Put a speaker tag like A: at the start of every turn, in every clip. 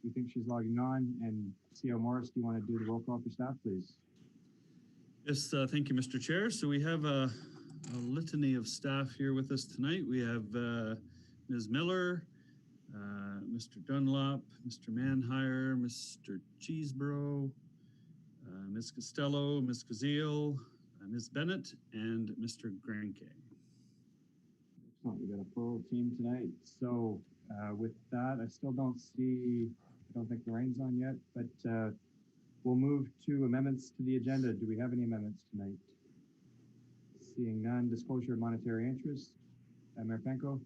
A: we think she's logging on. And CEO Morris, do you want to do the roll call for staff, please?
B: Yes, thank you, Mr. Chair. So we have a litany of staff here with us tonight. We have Ms. Miller, Mr. Dunlop, Mr. Manhire, Mr. Cheeseborough, Ms. Costello, Ms. Kazil, Ms. Bennett, and Mr. Granke.
A: Excellent. We got a full team tonight. So with that, I don't think Lorraine's on yet, but we'll move to amendments to the agenda. Do we have any amendments tonight? Seeing none. Disclosure of monetary interest. Mayor Penko?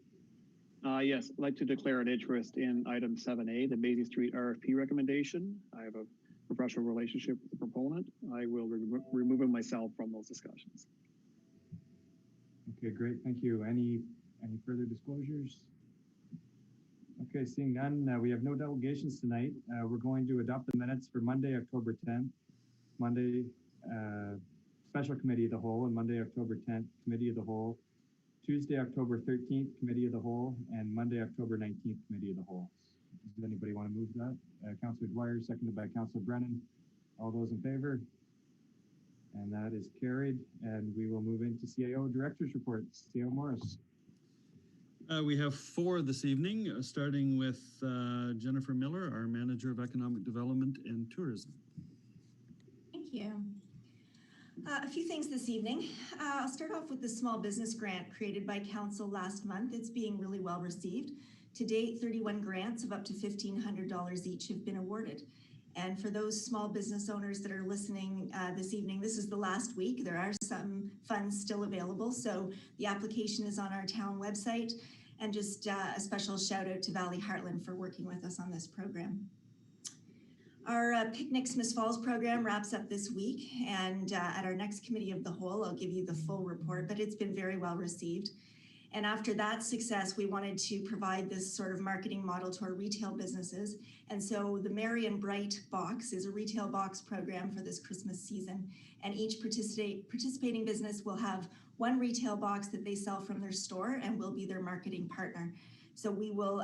C: Yes, I'd like to declare an interest in item 7A, the Maisie Street RFP recommendation. I have a professional relationship with the proponent. I will remove myself from those discussions.
A: Okay, great. Thank you. Any further disclosures? Okay, seeing none, we have no delegations tonight. We're going to adopt the minutes for Monday, October 10th, Monday, Special Committee of the Whole, and Monday, October 10th, Committee of the Whole, Tuesday, October 13th, Committee of the Whole, and Monday, October 19th, Committee of the Whole. Does anybody want to move that? Councillor Dwyer, seconded by Councillor Brennan. All those in favor? And that is carried. And we will move into CAO Director's Reports. CAO Morris.
B: We have 4 this evening, starting with Jennifer Miller, our Manager of Economic Development and Tourism.
D: Thank you. A few things this evening. I'll start off with the small business grant created by Council last month. It's being really well received. To date, 31 grants of up to $1,500 each have been awarded. And for those small business owners that are listening this evening, this is the last week. There are some funds still available. So the application is on our town website. And just a special shout out to Valley Heartland for working with us on this program. Our Picnic Smith Falls program wraps up this week. And at our next Committee of the Whole, I'll give you the full report, but it's been very well received. And after that success, we wanted to provide this sort of marketing model to our retail businesses. And so the Merry and Bright box is a retail box program for this Christmas season. And each participating business will have one retail box that they sell from their store and will be their marketing partner. So we will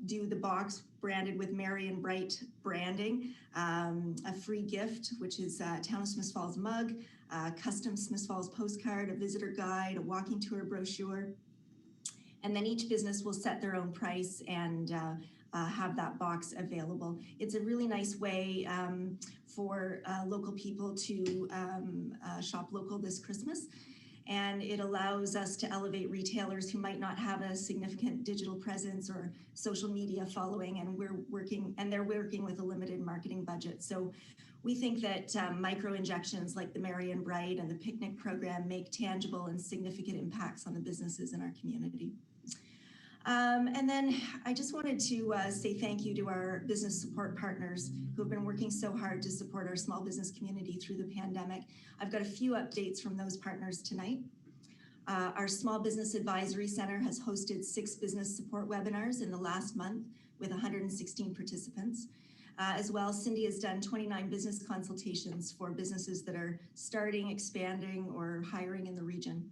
D: do the box branded with Merry and Bright branding, a free gift, which is a Town of Smith Falls mug, a custom Smith Falls postcard, a visitor guide, a walking tour brochure. And then each business will set their own price and have that box available. It's a really nice way for local people to shop local this Christmas. And it allows us to elevate retailers who might not have a significant digital presence or social media following, and they're working with a limited marketing budget. So we think that micro injections like the Merry and Bright and the Picnic program make tangible and significant impacts on the businesses in our community. And then I just wanted to say thank you to our business support partners who have been working so hard to support our small business community through the pandemic. I've got a few updates from those partners tonight. Our Small Business Advisory Center has hosted 6 business support webinars in the last month with 116 participants. As well, Cindy has done 29 business consultations for businesses that are starting, expanding, or hiring in the region.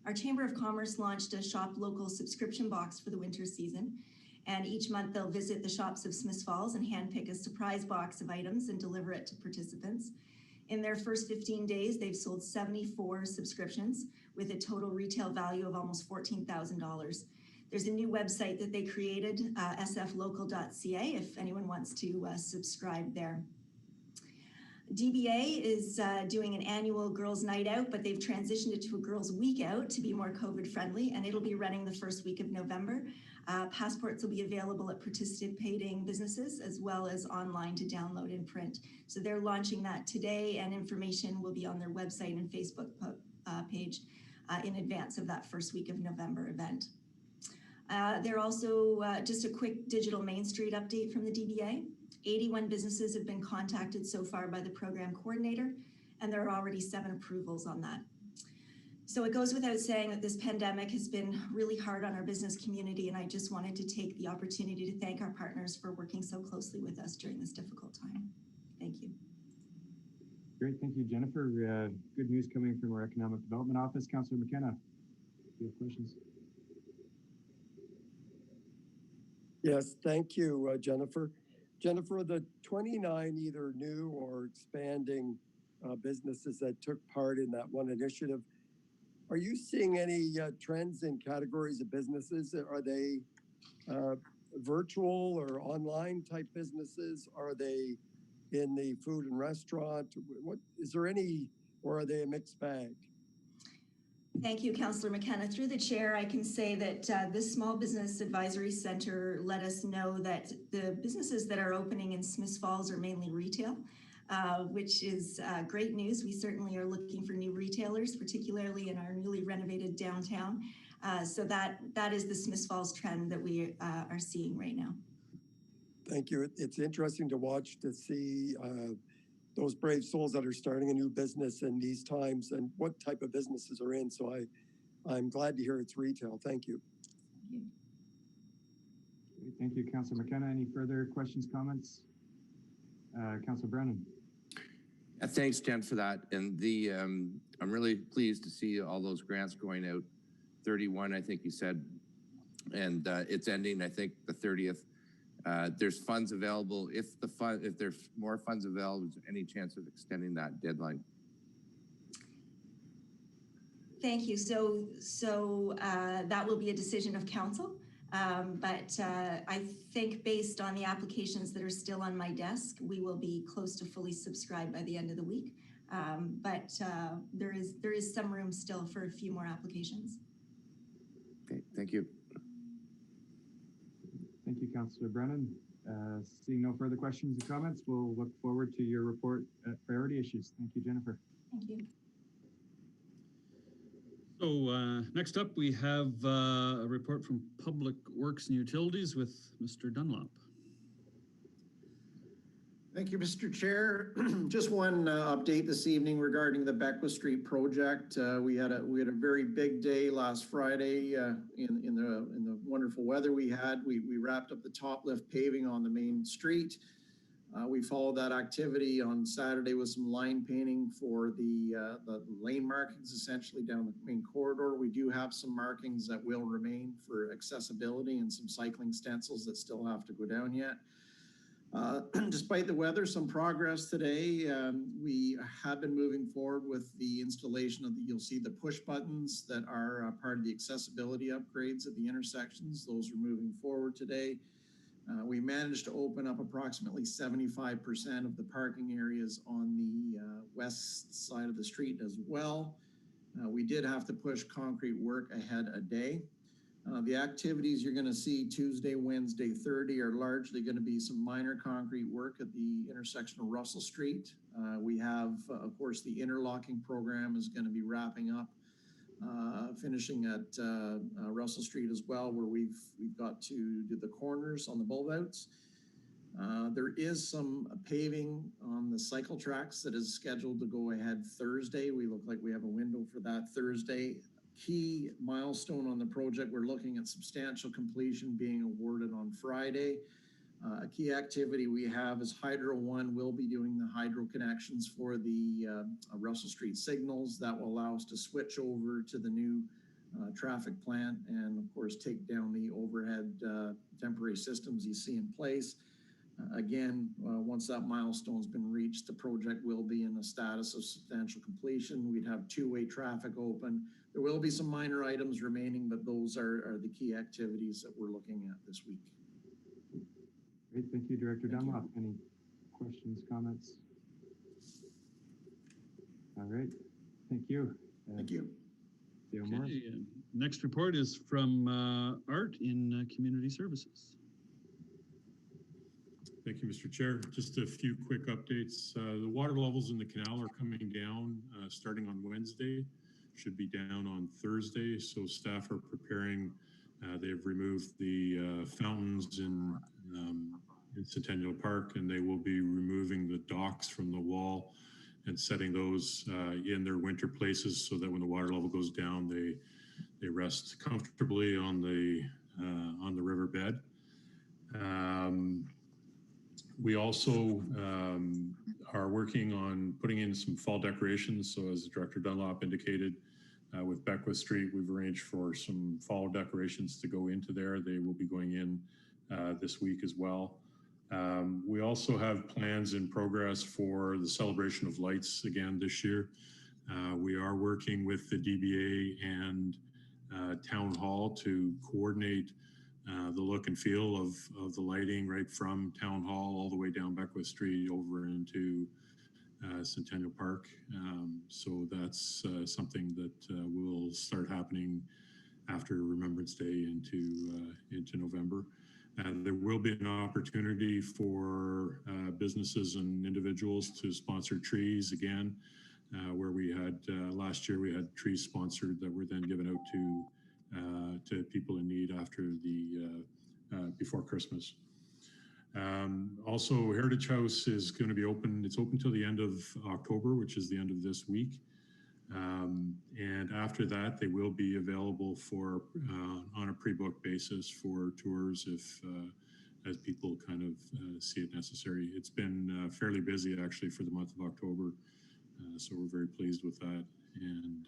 D: Our Chamber of Commerce launched a Shop Local subscription box for the winter season. And each month they'll visit the shops of Smith Falls and handpick a surprise box of items and deliver it to participants. In their first 15 days, they've sold 74 subscriptions with a total retail value of almost $14,000. There's a new website that they created, sflocal.ca, if anyone wants to subscribe there. DBA is doing an annual girls' night out, but they've transitioned it to a girls' week out to be more COVID friendly, and it'll be running the first week of November. Passports will be available at participating businesses as well as online to download and print. So they're launching that today, and information will be on their website and Facebook page in advance of that first week of November event. They're also, just a quick digital Main Street update from the DBA. 81 businesses have been contacted so far by the program coordinator, and there are already 7 approvals on that. So it goes without saying that this pandemic has been really hard on our business community, and I just wanted to take the opportunity to thank our partners for working so closely with us during this difficult time. Thank you.
A: Great, thank you, Jennifer. Good news coming from our Economic Development Office. Councillor McKenna, do you have questions?
E: Yes, thank you, Jennifer. Jennifer, the 29 either new or expanding businesses that took part in that one initiative, are you seeing any trends in categories of businesses? Are they virtual or online type businesses? Are they in the food and restaurant? What is there any, or are they a mixed bag?
D: Thank you, Councillor McKenna. Through the chair, I can say that this Small Business Advisory Center let us know that the businesses that are opening in Smiths Falls are mainly retail, which is great news. We certainly are looking for new retailers, particularly in our newly renovated downtown. So that is the Smiths Falls trend that we are seeing right now.
E: Thank you. It's interesting to watch to see those brave souls that are starting a new business in these times and what type of businesses are in. So I'm glad to hear it's retail. Thank you.
D: Thank you.
A: Thank you, Councillor McKenna. Any further questions, comments? Councillor Brennan.
F: Thanks, Jen, for that. And I'm really pleased to see all those grants going out. 31, I think you said, and it's ending, I think, the 30th. There's funds available. If there's more funds available, is there any chance of extending that deadline?
D: Thank you. So that will be a decision of council. But I think based on the applications that are still on my desk, we will be close to fully subscribed by the end of the week. But there is some room still for a few more applications.
F: Okay, thank you.
A: Thank you, Councillor Brennan. Seeing no further questions or comments, we'll look forward to your report at priority issues. Thank you, Jennifer.
D: Thank you.
B: So next up, we have a report from Public Works and Utilities with Mr. Dunlop.
G: Thank you, Mr. Chair. Just one update this evening regarding the Beckwith Street project. We had a very big day last Friday in the wonderful weather we had. We wrapped up the top lift paving on the main street. We followed that activity on Saturday with some line painting for the lane markings, essentially down the main corridor. We do have some markings that will remain for accessibility and some cycling stencils that still have to go down yet. Despite the weather, some progress today. We have been moving forward with the installation of you'll see the push buttons that are part of the accessibility upgrades at the intersections. Those are moving forward today. We managed to open up approximately 75% of the parking areas on the west side of the street as well. We did have to push concrete work ahead a day. The activities you're going to see Tuesday, Wednesday, Thursday are largely going to be some minor concrete work at the intersection of Russell Street. We have, of course, the interlocking program is going to be wrapping up, finishing at Russell Street as well, where we've got to do the corners on the bulb outs. There is some paving on the cycle tracks that is scheduled to go ahead Thursday. We look like we have a window for that Thursday. Key milestone on the project, we're looking at substantial completion being awarded on Friday. A key activity we have is Hydro One will be doing the hydro connections for the Russell Street signals. That will allow us to switch over to the new traffic plant and, of course, take down the overhead temporary systems you see in place. Again, once that milestone's been reached, the project will be in a status of substantial completion. We'd have two-way traffic open. There will be some minor items remaining, but those are the key activities that we're looking at this week.
A: Great, thank you, Director Dunlop. Any questions, comments? All right, thank you.
G: Thank you.
B: Okay, next report is from Art in Community Services.
H: Thank you, Mr. Chair. Just a few quick updates. The water levels in the canal are coming down starting on Wednesday. Should be down on Thursday. So staff are preparing. They've removed the fountains in Centennial Park, and they will be removing the docks from the wall and setting those in their winter places so that when the water level goes down, they rest comfortably on the riverbed. We also are working on putting in some fall decorations. So as Director Dunlop indicated, with Beckwith Street, we've arranged for some fall decorations to go into there. They will be going in this week as well. We also have plans in progress for the celebration of lights again this year. We are working with the DBA and Town Hall to coordinate the look and feel of the lighting right from Town Hall all the way down Beckwith Street over into Centennial Park. So that's something that will start happening after Remembrance Day into November. There will be an opportunity for businesses and individuals to sponsor trees again, where we had last year we had trees sponsored that were then given out to people in need after the before Christmas. Also, Heritage House is going to be open. It's open till the end of October, which is the end of this week. And after that, they will be available for on a pre-booked basis for tours if as people kind of see it necessary. It's been fairly busy actually for the month of October, so we're very pleased with that. And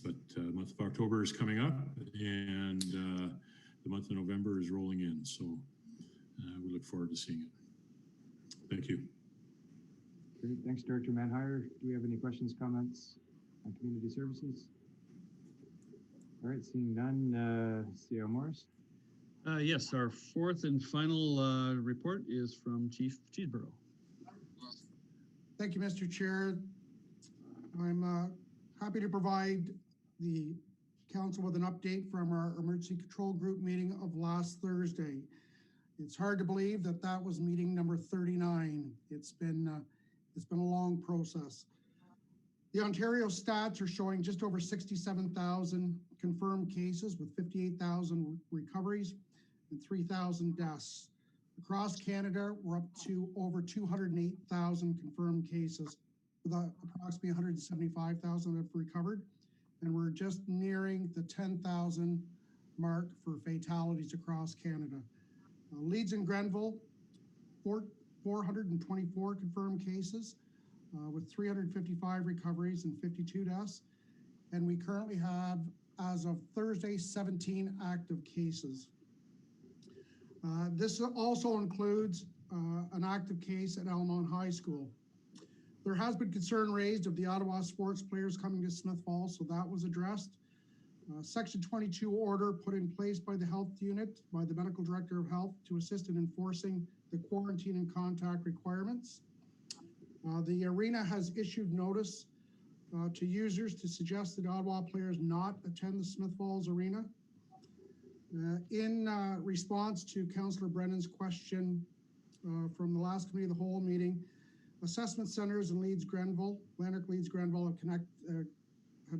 H: but the month of October is coming up, and the month of November is rolling in. So we look forward to seeing it. Thank you.
A: Great. Thanks, Director Manhire. Do we have any questions, comments on community services? All right, seeing none, CEO Morris.
B: Yes, our fourth and final report is from Chief Cheeseborough.
I: Thank you, Mr. Chair. I'm happy to provide the council with an update from our emergency control group meeting of last Thursday. It's hard to believe that that was meeting number 39. It's been a long process. The Ontario stats are showing just over 67,000 confirmed cases with 58,000 recoveries and 3,000 deaths. Across Canada, we're up to over 208,000 confirmed cases with approximately 175,000 that have recovered. And we're just nearing the 10,000 mark for fatalities across Canada. Leeds and Grenville, 424 confirmed cases with 355 recoveries and 52 deaths. And we currently have, as of Thursday, 17 active cases. This also includes an active case at Almont High School. There has been concern raised of the Ottawa sports players coming to Smith Falls, so that was addressed. Section 22 order put in place by the health unit, by the medical director of health to assist in enforcing the quarantine and contact requirements. The arena has issued notice to users to suggest that Ottawa players not attend the Smith Falls Arena. In response to Councillor Brennan's question from the last committee of the whole meeting, assessment centers in Leeds Grenville, Lanark Leeds Grenville have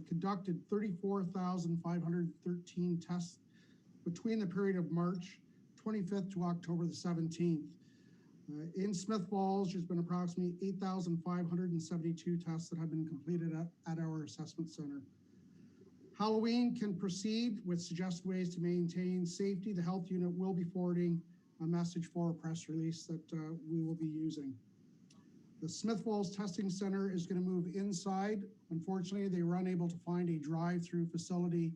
I: conducted 34,513 tests between the period of March 25th to October the 17th. In Smith Falls, there's been approximately 8,572 tests that have been completed at our assessment center. Halloween can proceed with suggested ways to maintain safety. The health unit will be forwarding a message for a press release that we will be using. The Smith Falls Testing Center is going to move inside. Unfortunately, they were unable to find a drive-through facility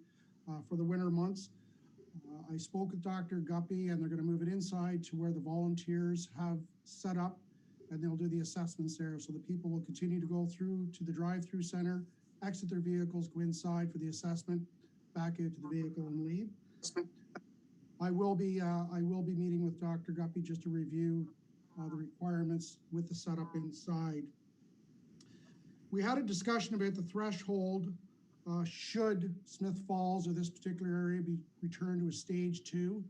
I: for the winter months. I spoke with Dr. Guppy, and they're going to move it inside to where the volunteers have set up, and they'll do the assessments there. So the people will continue to go through to the drive-through center, exit their vehicles, go inside for the assessment, back into the vehicle and leave. I will be meeting with Dr. Guppy just to review the requirements with the setup inside. We had a discussion about the threshold. Should Smith Falls or this particular area be returned to a stage 2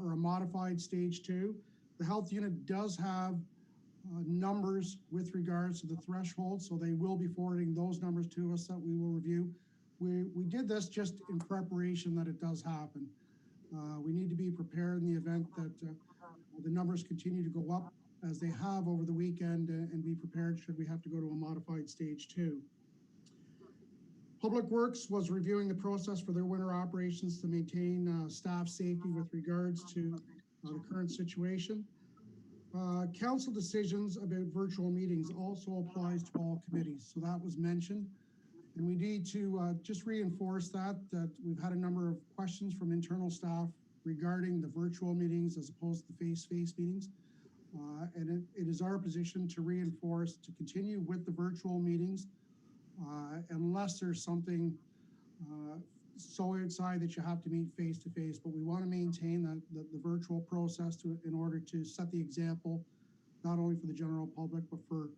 I: or a modified stage 2? The health unit does have numbers with regards to the threshold, so they will be forwarding those numbers to us that we will review. We did this just in preparation that it does happen. We need to be prepared in the event that the numbers continue to go up as they have over the weekend and be prepared should we have to go to a modified stage 2. Public Works was reviewing the process for their winter operations to maintain staff safety with regards to the current situation. Council decisions about virtual meetings also applies to all committees, so that was mentioned. And we need to just reinforce that we've had a number of questions from internal staff regarding the virtual meetings as opposed to the face-to-face meetings. And it is our position to reinforce, to continue with the virtual meetings unless there's something so outside that you have to meet face-to-face. But we want to maintain the virtual process in order to set the example, not only for the general public, but for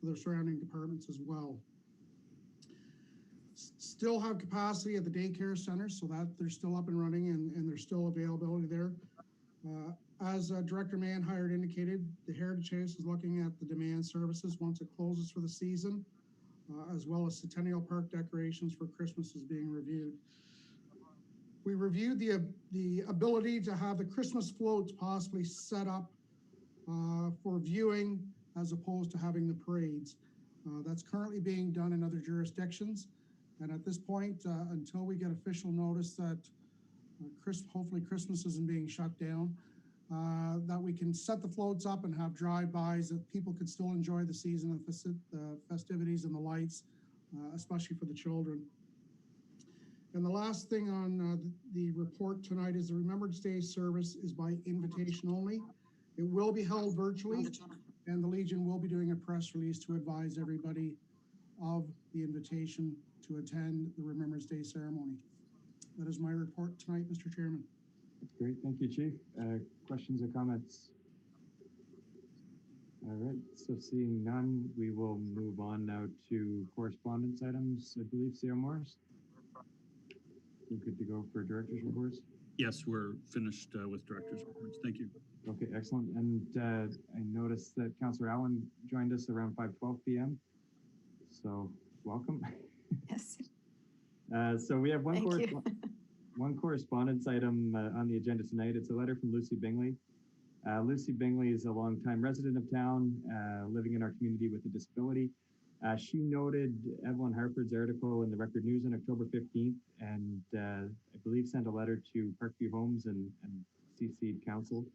I: the surrounding departments as well. Still have capacity at the daycare centers, so that they're still up and running and there's still availability there. As Director Manhire indicated, the Heritage House is looking at the demand services once it closes for the season, as well as Centennial Park decorations for Christmas is being reviewed. We reviewed the ability to have the Christmas floats possibly set up for viewing as opposed to having the parades. That's currently being done in other jurisdictions. And at this point, until we get official notice that hopefully Christmas isn't being shut down, that we can set the floats up and have drive-bys that people could still enjoy the season, the festivities and the lights, especially for the children. And the last thing on the report tonight is the Remembrance Day service is by invitation only. It will be held virtually, and the Legion will be doing a press release to advise everybody of the invitation to attend the Remembrance Day ceremony. That is my report tonight, Mr. Chairman.
A: That's great. Thank you, Chief. Questions or comments? All right. So seeing none, we will move on now to correspondence items. I believe C.O. Morris. We're good to go for director's reports.
B: Yes, we're finished with director's reports. Thank you.
A: Okay, excellent. And I noticed that Councillor Allen joined us around 5:12 p.m. So welcome.
J: Yes.
A: So we have
J: Thank you.
A: one correspondence item on the agenda tonight. It's a letter from Lucy Bingley. Lucy Bingley is a longtime resident of town, living in our community with a disability. She noted Evelyn Harford's article in the Record News on October 15th, and I believe sent a letter to Parkview Homes and CC'd Council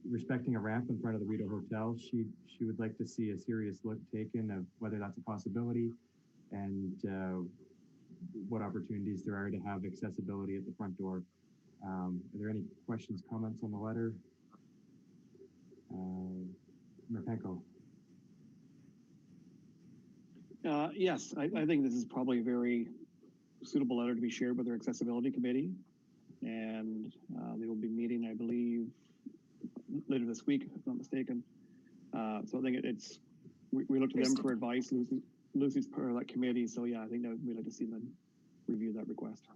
A: respecting a ramp in front of the Rideau Hotel. She would like to see a serious look taken of whether that's a possibility and what opportunities there are to have accessibility at the front door. Are there any questions, comments on the letter? Mayor Panko.
C: Yes, I think this is probably a very suitable letter to be shared with our accessibility committee. And they will be meeting, I believe, later this week, if I'm not mistaken. So I think we look to them for advice. Lucy's part of that committee. So yeah, I think that we'd like to see them review that request.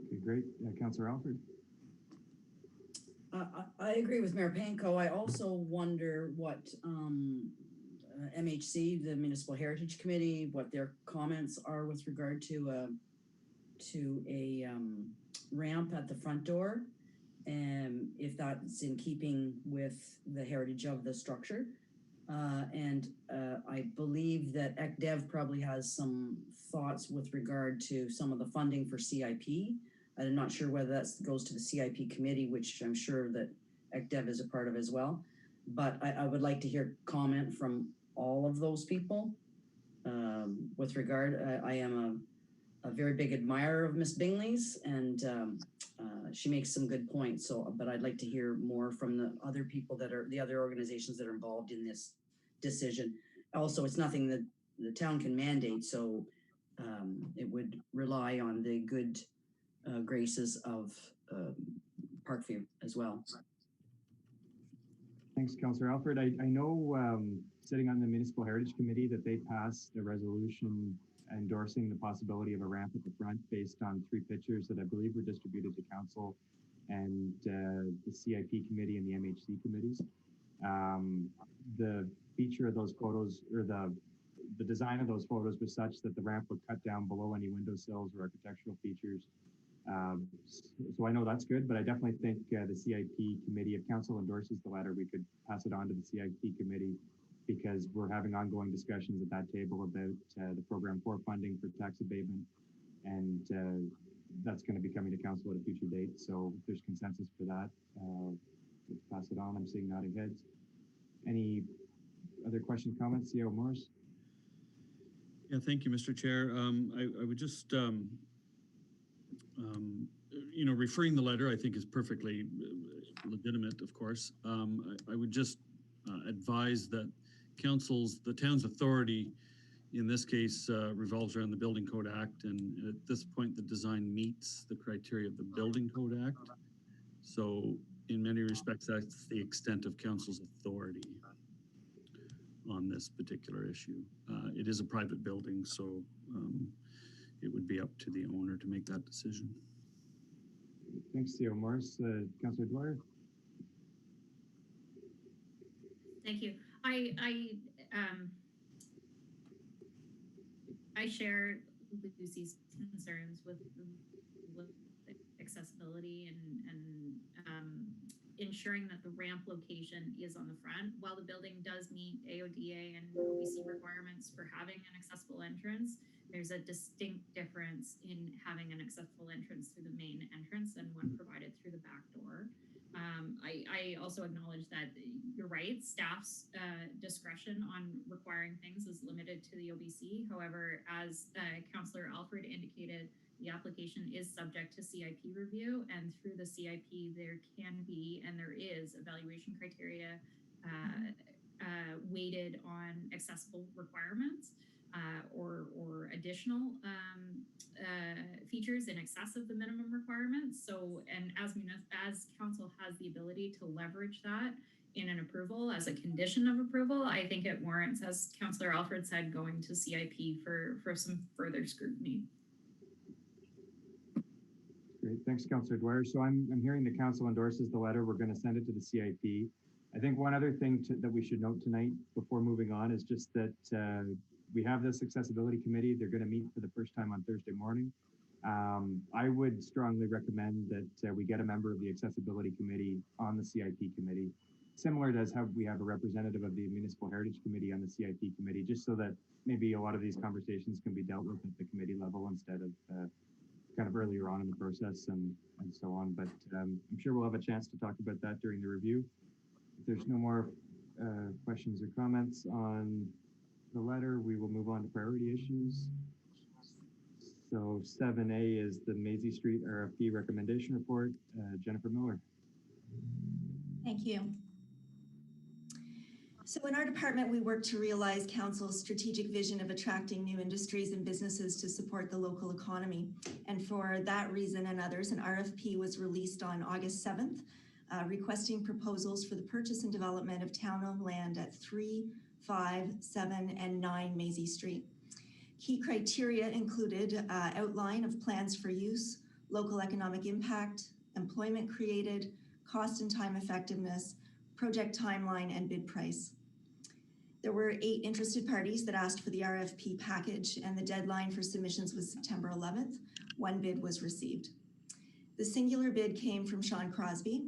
A: Okay, great. Councillor Alford.
J: I agree with Mayor Panko. I also wonder what MHC, the Municipal Heritage Committee, what their comments are with regard to a ramp at the front door, and if that's in keeping with the heritage of the structure. I believe that ECDEV probably has some thoughts with regard to some of the funding for CIP. I'm not sure whether that goes to the CIP committee, which I'm sure that ECDEV is a part of as well. But I would like to hear comment from all of those people with regard. I am a very big admirer of Miss Bingley's, and she makes some good points. So, but I'd like to hear more from the other people that are the other organizations that are involved in this decision. Also, it's nothing that the town can mandate, so it would rely on the good graces of Parkview as well.
A: Thanks, Councillor Alford. I know sitting on the Municipal Heritage Committee that they passed a resolution endorsing the possibility of a ramp at the front based on 3 pictures that I believe were distributed to council and the CIP committee and the MHC committees. The feature of those photos, or the design of those photos, was such that the ramp would cut down below any windowsills or architectural features. So I know that's good, but I definitely think the CIP committee, if council endorses the letter, we could pass it on to the CIP committee, because we're having ongoing discussions at that table about the program for funding for tax abatement, and that's going to be coming to council at a future date. So if there's consensus for that, let's pass it on. I'm seeing nodding heads. Any other questions, comments? C.O. Morris.
B: Yeah, thank you, Mr. Chair. I would just, referring the letter, I think is perfectly legitimate, of course. I would just advise that the town's authority in this case revolves around the Building Code Act, and at this point, the design meets the criteria of the Building Code Act. So in many respects, that's the extent of council's authority on this particular issue. It is a private building, so it would be up to the owner to make that decision.
A: Thanks, CEO Morris. Councillor Dwyer?
K: Thank you. I share Lucy's concerns with accessibility and ensuring that the ramp location is on the front. While the building does meet AODA and OBC requirements for having an accessible entrance, there's a distinct difference in having an accessible entrance through the main entrance and one provided through the back door. I also acknowledge that you're right, staff's discretion on requiring things is limited to the OBC. However, as Councillor Alfred indicated, the application is subject to CIP review, and through the CIP there can be, and there is, evaluation criteria weighted on accessible requirements or additional features in excess of the minimum requirements. So, and as council has the ability to leverage that in an approval as a condition of approval, I think it warrants, as Councillor Alfred said, going to CIP for some further scrutiny.
A: Great, thanks, Councillor Dwyer. So I'm hearing the council endorses the letter. We're going to send it to the CIP. I think one other thing that we should note tonight before moving on is just that we have this accessibility committee. They're going to meet for the first time on Thursday morning. I would strongly recommend that we get a member of the accessibility committee on the CIP committee, similar to how we have a representative of the Municipal Heritage Committee on the CIP committee, just so that maybe a lot of these conversations can be dealt with at the committee level instead of kind of earlier on in the process and so on. But I'm sure we'll have a chance to talk about that during the review. If there's no more questions or comments on the letter, we will move on to priority issues. So 7A is the Maisie Street RFP recommendation report. Jennifer Miller.
D: Thank you. So in our department, we work to realize council's strategic vision of attracting new industries and businesses to support the local economy. And for that reason and others, an RFP was released on August 7th, requesting proposals for the purchase and development of town-owned land at 3, 5, 7, and 9 Maisie Street. Key criteria included outline of plans for use, local economic impact, employment created, cost and time effectiveness, project timeline, and bid price. There were 8 interested parties that asked for the RFP package, and the deadline for submissions was September 11th. 1 bid was received. The singular bid came from Sean Crosby.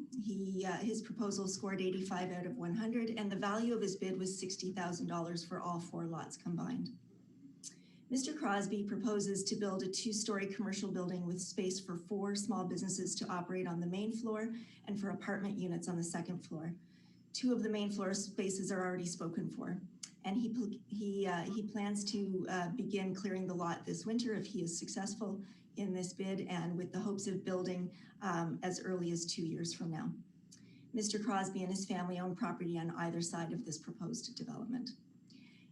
D: His proposal scored 85 out of 100, and the value of his bid was $60,000 for all 4 lots combined. Mr. Crosby proposes to build a 2-story commercial building with space for 4 small businesses to operate on the main floor and for apartment units on the 2nd floor. 2 of the main floor spaces are already spoken for, and he plans to begin clearing the lot this winter if he is successful in this bid, and with the hopes of building as early as 2 years from now. Mr. Crosby and his family own property on either side of this proposed development.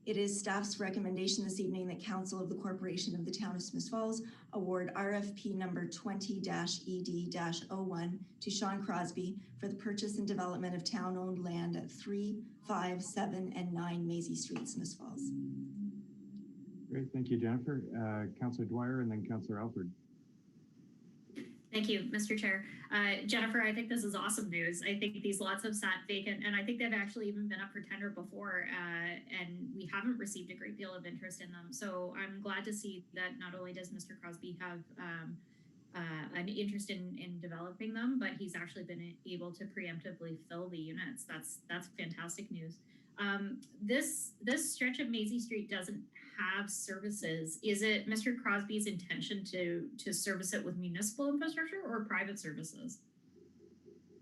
D: It is staff's recommendation this evening that Council of the Corporation of the Town of Smiths Falls award RFP number 20-ED-01 to Sean Crosby for the purchase and development of town-owned land at 3, 5, 7, and 9 Maisie Street, Smiths Falls.
A: Great, thank you, Jennifer. Councillor Dwyer and then Councillor Alfred.
K: Thank you, Mr. Chair. Jennifer, I think this is awesome news. I think these lots have sat vacant, and I think they've actually even been up for tender before, and we haven't received a great deal of interest in them. So I'm glad to see that not only does Mr. Crosby have an interest in developing them, but he's actually been able to preemptively fill the units. That's fantastic news. This stretch of Maisie Street doesn't have services. Is it Mr. Crosby's intention to service it with municipal infrastructure or private services?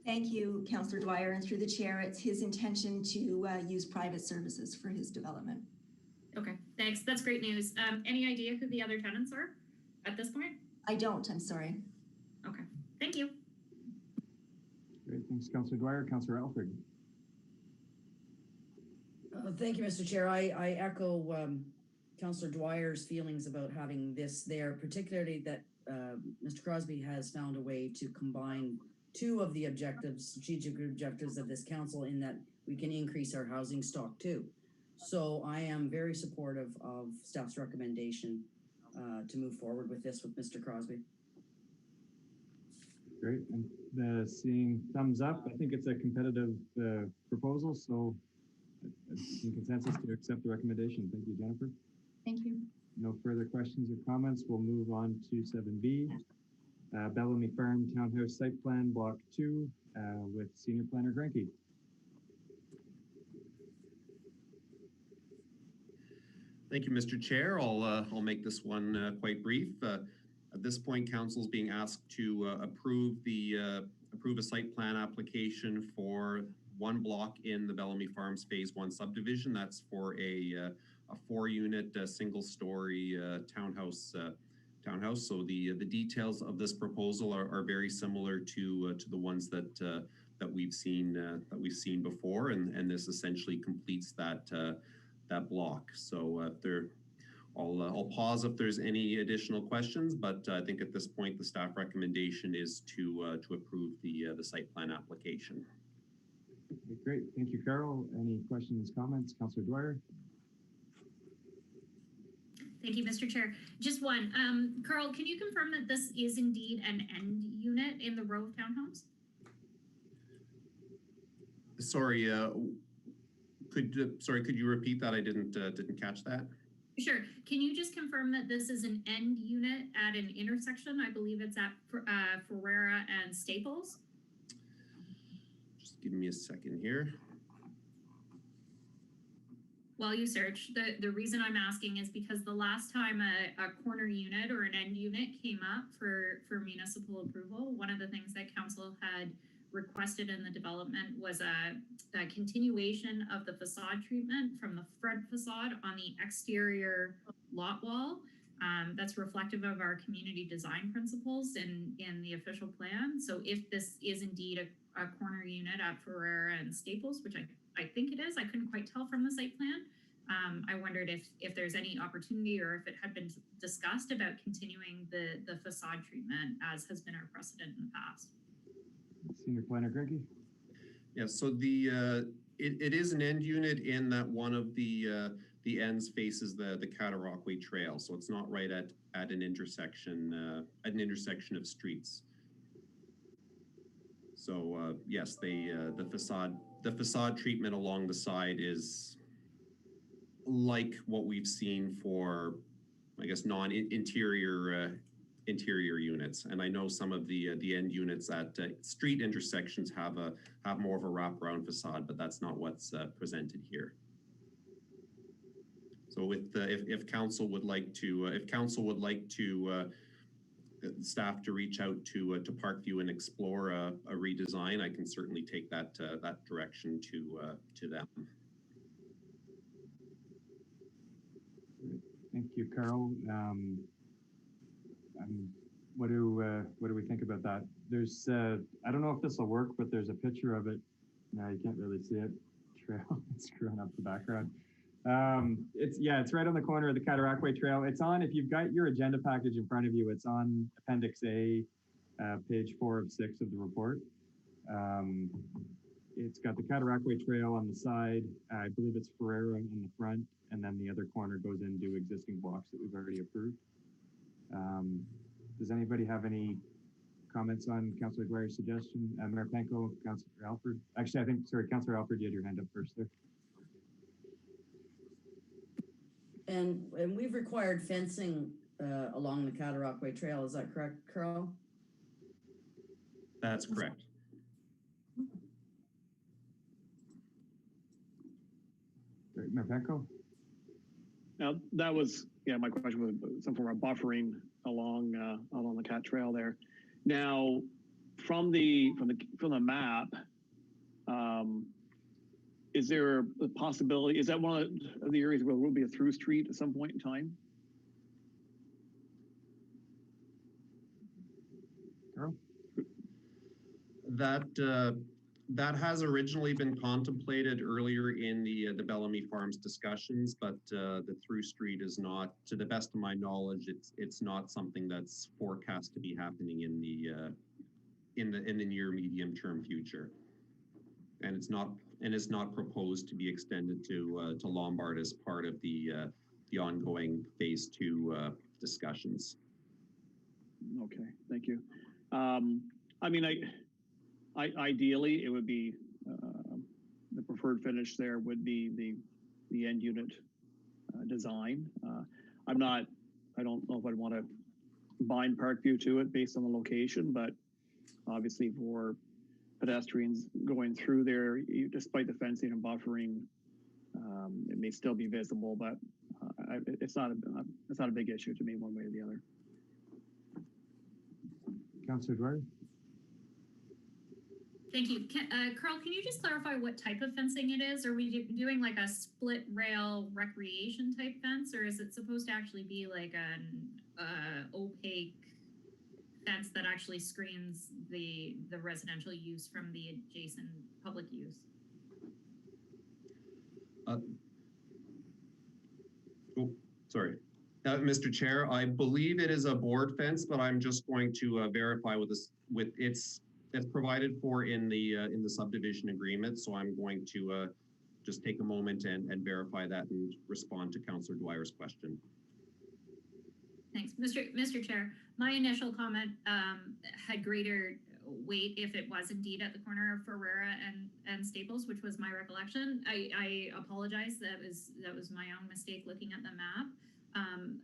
D: Thank you, Councillor Dwyer, and through the chair, it's his intention to use private services for his development.
K: Okay, thanks. That's great news. Any idea who the other tenants are at this point?
D: I don't, I'm sorry.
K: Okay, Thank you.
A: Great, thanks, Councillor Dwyer. Councillor Alfred.
J: Thank you, Mr. Chair. I echo Councillor Dwyer's feelings about having this there, particularly that Mr. Crosby has found a way to combine two of the objectives, strategic objectives of this council, in that we can increase our housing stock too. So I am very supportive of staff's recommendation to move forward with this with Mr. Crosby.
A: Great, and seeing thumbs up, I think it's a competitive proposal, so in consensus to accept the recommendation. Thank you, Jennifer.
L: Thank you.
A: No further questions or comments. We'll move on to 7B. Bellamy Farm Townhouse Site Plan Block 2 with Senior Planner Granke.
M: Thank you, Mr. Chair. I'll make this one quite brief. At this point, council is being asked to approve a site plan application for one block in the Bellamy Farms Phase 1 subdivision. That's for a 4-unit single-story townhouse. So the details of this proposal are very similar to the ones that we've seen before, and this essentially completes that block. So I'll pause if there's any additional questions, but I think at this point the staff recommendation is to approve the site plan application.
A: Okay, great, thank you, Carol. Any questions, comments, Councillor Dwyer?
K: Thank you, Mr. Chair. Just one. Carl, can you confirm that this is indeed an end unit in the row of townhomes?
M: Sorry, could you repeat that? I didn't catch that.
K: Sure. Can you just confirm that this is an end unit at an intersection? I believe it's at Ferreira and Staples.
M: Just give me a second here.
K: While you search, the reason I'm asking is because the last time a corner unit or an end unit came up for municipal approval, one of the things that council had requested in the development was a continuation of the facade treatment from the front facade on the exterior lot wall. That's reflective of our community design principles in the official plan. So if this is indeed a corner unit at Ferreira and Staples, which I think it is, I couldn't quite tell from the site plan. I wondered if there's any opportunity or if it had been discussed about continuing the facade treatment as has been our precedent in the past.
A: Senior Planner Greggy.
M: Yeah, so it is an end unit in that one of the ends faces the Cataraqui Trail, so it's not right at an intersection of streets. So yes, the facade treatment along the side is like what we've seen for, I guess, non-interior interior units. And I know some of the end units at street intersections have more of a wraparound facade, but that's not what's presented here. So with if council would like to staff to reach out to Parkview and explore a redesign, I can certainly take that direction to them.
A: Thank you, Carl. What do we think about that? There's I don't know if this will work, but there's a picture of it. No, you can't really see it. Trail, it's screwing up the background. It's right on the corner of the Cataraqui Trail. It's on, if you've got your agenda package in front of you, it's on Appendix A, page 4 of 6 of the report. It's got the Cataraqui Trail on the side. I believe it's Ferreira in the front, and then the other corner goes into existing blocks that we've already approved. Does anybody have any comments on Councillor Dwyer's suggestion? Mayor Penko, Councillor Alfred. Actually, Councillor Alfred, you had your hand up first there.
J: And we've required fencing along the Cataraqui Trail. Is that correct, Carl?
M: That's correct.
A: Great, Mayor Penko.
C: Now that was, my question was some form of buffering along the Cat Trail there. Now, from the map, is there a possibility? Is that one of the areas where there will be a through street at some point in time?
A: Carl?
M: That has originally been contemplated earlier in the Bellamy Farms discussions, but the through street is not, to the best of my knowledge, it's not something that's forecast to be happening in the near medium term future, and it's not proposed to be extended to Lombard as part of the ongoing phase 2 discussions.
C: Okay, thank you. I mean, ideally, it would be the preferred finish there would be the end unit design. I don't know if I'd want to bind Parkview to it based on the location, but obviously for pedestrians going through there, despite the fencing and buffering, it may still be visible, but it's not a big issue to me one way or the other.
A: Councillor Dwyer?
K: Thank you. Carl, can you just clarify what type of fencing it is? Are we doing like a split rail recreation type fence, or is it supposed to actually be like an opaque fence that actually screens the residential use from the adjacent public use?
M: Sorry. Mr. Chair, I believe it is a board fence, but I'm just going to verify with this. It's provided for in the subdivision agreement, so I'm going to just take a moment and verify that and respond to Councillor Dwyer's question.
K: Thanks, Mr. Chair. My initial comment had greater weight if it was indeed at the corner of Ferreira and Staples, which was my recollection. I apologize. That was my own mistake looking at the map.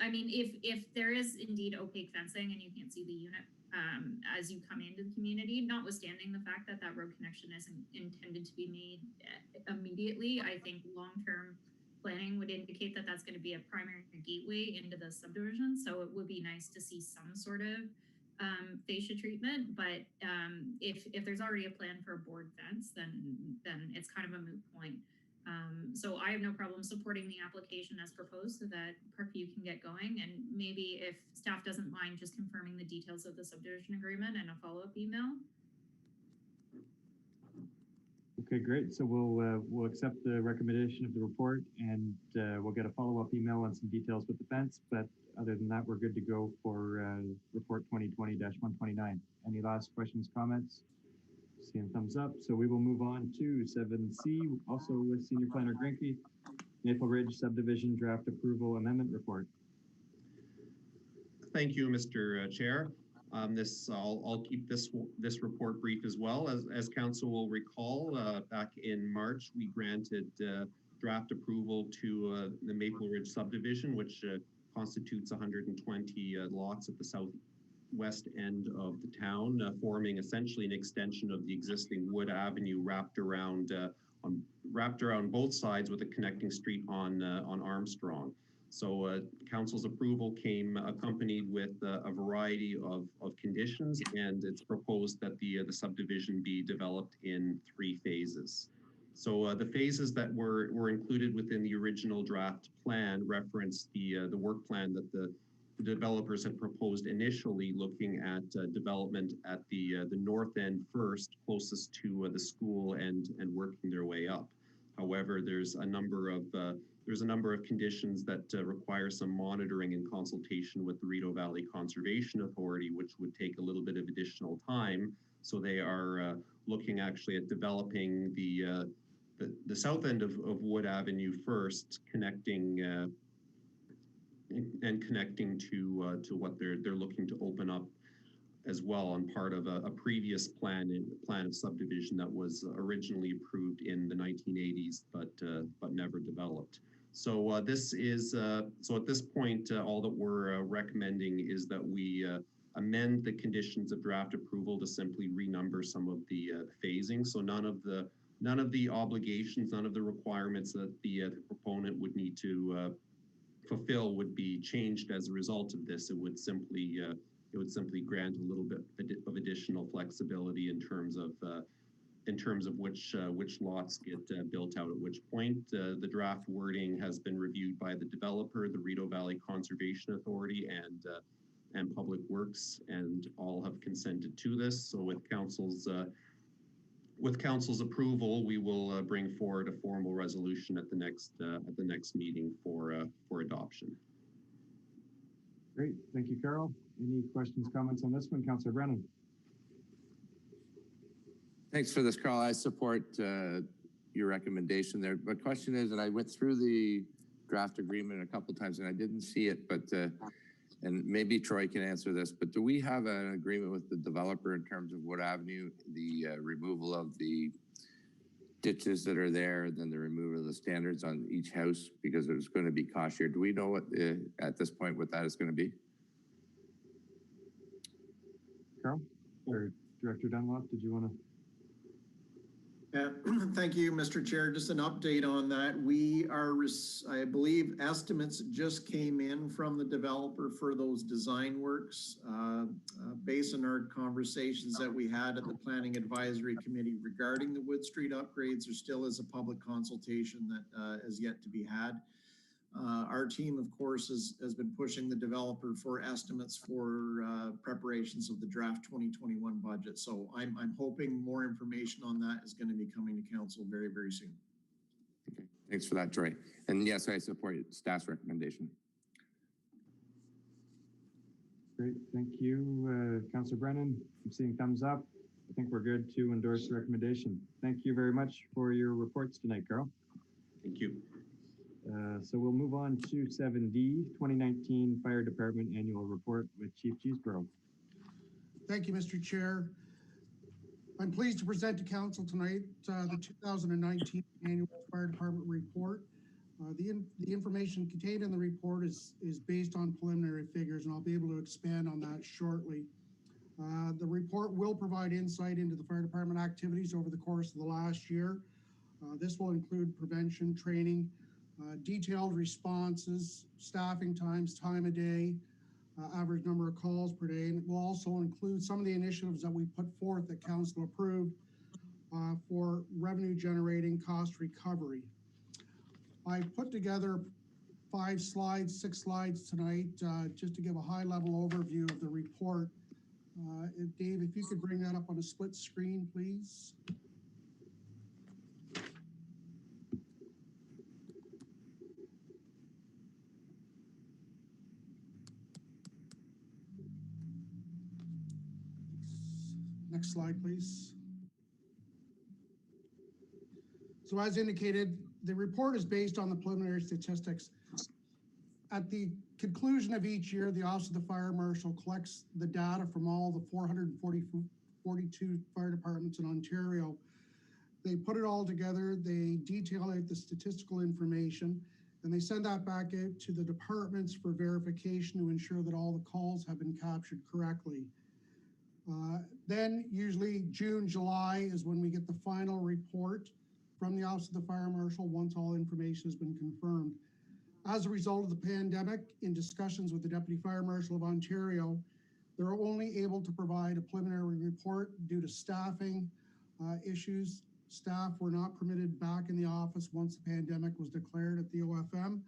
K: I mean, if there is indeed opaque fencing and you can't see the unit as you come into the community, notwithstanding the fact that that road connection isn't intended to be made immediately, I think long-term planning would indicate that that's going to be a primary gateway into the subdivision. So it would be nice to see some sort of fascia treatment, but if there's already a plan for a board fence, then it's kind of a moot point. So I have no problem supporting the application as proposed so that Parkview can get going. And maybe if staff doesn't mind just confirming the details of the subdivision agreement and a follow-up email.
A: Okay, great. So we'll accept the recommendation of the report, and we'll get a follow-up email on some details with the fence. But other than that, we're good to go for report 2020-129. Any last questions, comments? Seeing thumbs up. So we will move on to 7C, also with Senior Planner Grinke, Maple Ridge Subdivision Draft Approval Amendment Report.
M: Thank you, Mr. Chair. I'll keep this report brief as well. As Council will recall, back in March, we granted draft approval to the Maple Ridge subdivision, which constitutes 120 lots at the southwest end of the town, forming essentially an extension of the existing Wood Avenue wrapped around both sides with a connecting street on Armstrong. So Council's approval came accompanied with a variety of conditions, and it's proposed that the subdivision be developed in 3 phases. So the phases that were included within the original draft plan reference the work plan that the developers had proposed initially, looking at development at the north end first, closest to the school, and working their way up. However, there's a number of conditions that require some monitoring and consultation with the Rideau Valley Conservation Authority, which would take a little bit of additional time. So they are looking actually at developing the south end of Wood Avenue first, connecting to what they're looking to open up as well on part of a previous plan of subdivision that was originally approved in the 1980s, but never developed. So this is so at this point, all that we're recommending is that we amend the conditions of draft approval to simply renumber some of the phasing. So none of the obligations, none of the requirements that the proponent would need to fulfill would be changed as a result of this. It would simply grant a little bit of additional flexibility in terms of which lots get built out at which point. The draft wording has been reviewed by the developer, the Rideau Valley Conservation Authority, and Public Works, and all have consented to this. So with Council's with council's approval, we will bring forward a formal resolution at the next meeting for adoption.
A: Great, thank you, Carol. Any questions, comments on this one, Councillor Brennan?
F: Thanks for this, Carl. I support your recommendation there. My question is, and I went through the draft agreement a couple times and I didn't see it, but and maybe Troy can answer this, but do we have an agreement with the developer in terms of Wood Avenue, the removal of the ditches that are there, then the removal of the standards on each house, because there's going to be cost share? Do we know what at this point what that is going to be?
A: Carl or Director Dunlop, did you want to?
G: Thank you, Mr. Chair. Just an update on that. We are, I believe, estimates just came in from the developer for those design works. Based on our conversations that we had at the Planning Advisory Committee regarding the Wood Street upgrades, there still is a public consultation that is yet to be had. Our team, of course, has been pushing the developer for estimates for preparations of the draft 2021 budget. So I'm hoping more information on that is going to be coming to council very, very soon.
F: Okay, thanks for that, Troy. And yes, I support staff's recommendation.
A: Great, thank you, Councillor Brennan. I'm seeing thumbs up. I think we're good to endorse the recommendation. Thank you very much for your reports tonight, Carl.
M: Thank you.
A: So we'll move on to 7D, 2019 Fire Department Annual Report with Chief Cheeseborough.
I: Thank you, Mr. Chair. I'm pleased to present to council tonight the 2019 Annual Fire Department Report. The information contained in the report is based on preliminary figures, and I'll be able to expand on that shortly. The report will provide insight into the fire department activities over the course of the last year. This will include prevention, training, detailed responses, staffing times, time of day, average number of calls per day, and it will also include some of the initiatives that we put forth that council approved for revenue generating cost recovery. I put together 6 slides tonight just to give a high level overview of the report. Dave, if you could bring that up on a split screen, please. Next slide, please. So as indicated, the report is based on the preliminary statistics. At the conclusion of each year, the Office of the Fire Marshal collects the data from all the 442 fire departments in Ontario. They put it all together, they detail out the statistical information, and they send that back out to the departments for verification to ensure that all the calls have been captured correctly. Then usually June, July is when we get the final report from the Office of the Fire Marshal once all information has been confirmed. As a result of the pandemic, in discussions with the Deputy Fire Marshal of Ontario, they're only able to provide a preliminary report due to staffing issues. Staff were not permitted back in the office once the pandemic was declared at the OFM.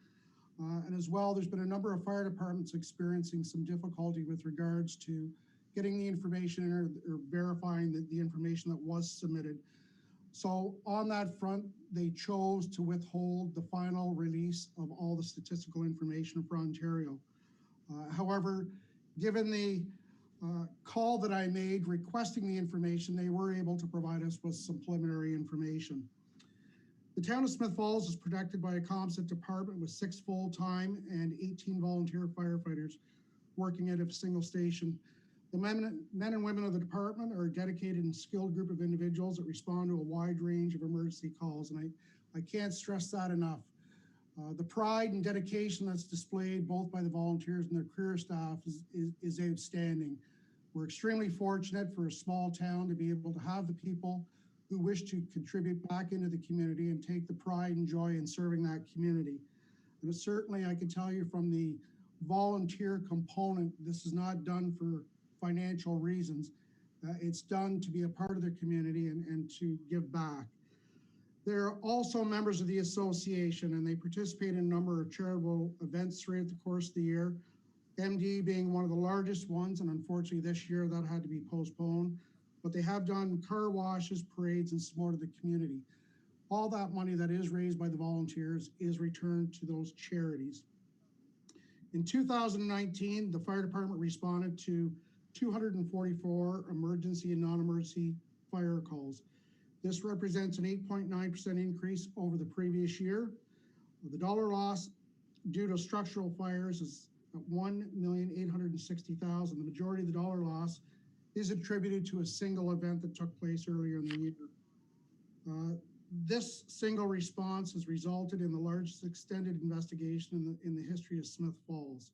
I: And as well, there's been a number of fire departments experiencing some difficulty with regards to getting the information or verifying the information that was submitted. So on that front, they chose to withhold the final release of all the statistical information for Ontario. However, given the call that I made requesting the information, they were able to provide us with some preliminary information. The town of Smith Falls is protected by a composite department with 6 full-time and 18 volunteer firefighters working at a single station. The men and women of the department are a dedicated and skilled group of individuals that respond to a wide range of emergency calls, and I can't stress that enough. The pride and dedication that's displayed both by the volunteers and their career staff is outstanding. We're extremely fortunate for a small town to be able to have the people who wish to contribute back into the community and take the pride and joy in serving that community. And certainly I can tell you from the volunteer component, this is not done for financial reasons. It's done to be a part of their community and to give back. They're also members of the association, and they participate in a number of charitable events throughout the course of the year. MD being one of the largest ones, and unfortunately this year that had to be postponed. but they have done car washes, parades, and some more to the community. All that money that is raised by the volunteers is returned to those charities. In 2019, the fire department responded to 244 emergency and non-emergency fire calls. This represents an 8.9% increase over the previous year. The dollar loss due to structural fires is at $1,860,000. The majority of the dollar loss is attributed to a single event that took place earlier in the year. This single response has resulted in the largest extended investigation in the history of Smith Falls.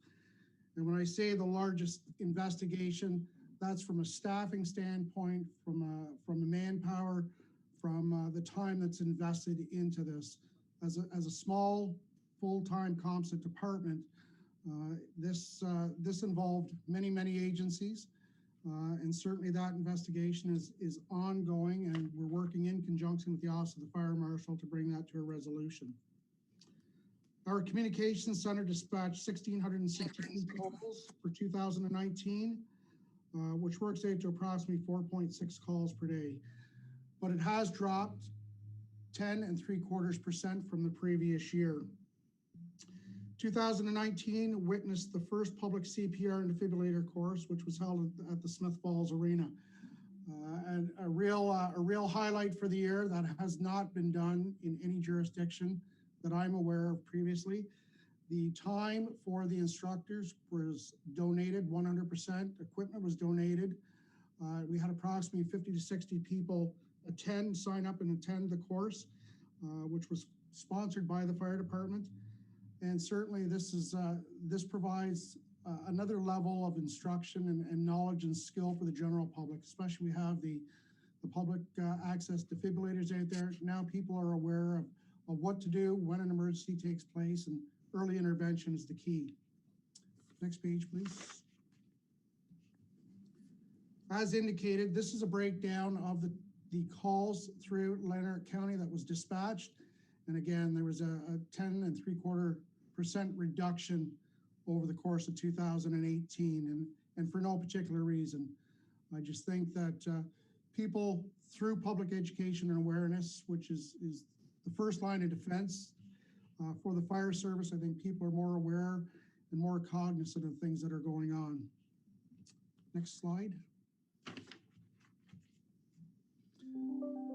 I: And when I say the largest investigation, that's from a staffing standpoint, from a manpower, from the time that's invested into this. As a small full-time ComStat department, this involved many agencies. And certainly that investigation is ongoing, and we're working in conjunction with the Office of the Fire Marshal to bring that to a resolution. Our communications center dispatched 1,663 calls for 2019, which works out to approximately 4.6 calls per day. But it has dropped 10.75% from the previous year. 2019 witnessed the first public CPR and defibrillator course, which was held at the Smith Falls Arena. And a real highlight for the year that has not been done in any jurisdiction that I'm aware of previously. The time for the instructors was donated 100%. Equipment was donated. We had approximately 50 to 60 people sign up and attend the course, which was sponsored by the fire department. And certainly this provides another level of instruction and knowledge and skill for the general public, especially we have the public access defibrillators out there. Now people are aware of what to do when an emergency takes place, and early intervention is the key. Next page, please. As indicated, this is a breakdown of the calls through Lanark County that was dispatched. And again, there was a 10.75% reduction over the course of 2018, and for no particular reason. I just think that people, through public education and awareness, which is the first line of defense for the fire service, I think people are more aware and more cognizant of things that are going on. Next slide.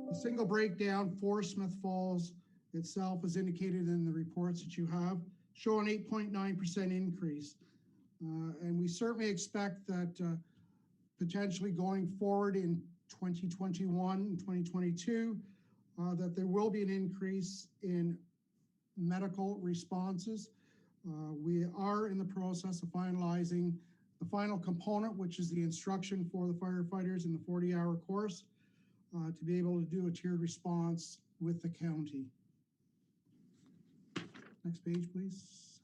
I: The single breakdown for Smith Falls itself is indicated in the reports that you have, show an 8.9% increase. And we certainly expect that potentially going forward in 2021 and 2022, that there will be an increase in medical responses. We are in the process of finalizing the final component, which is the instruction for the firefighters in the 40-hour course to be able to do a tiered response with the county. Next page, please.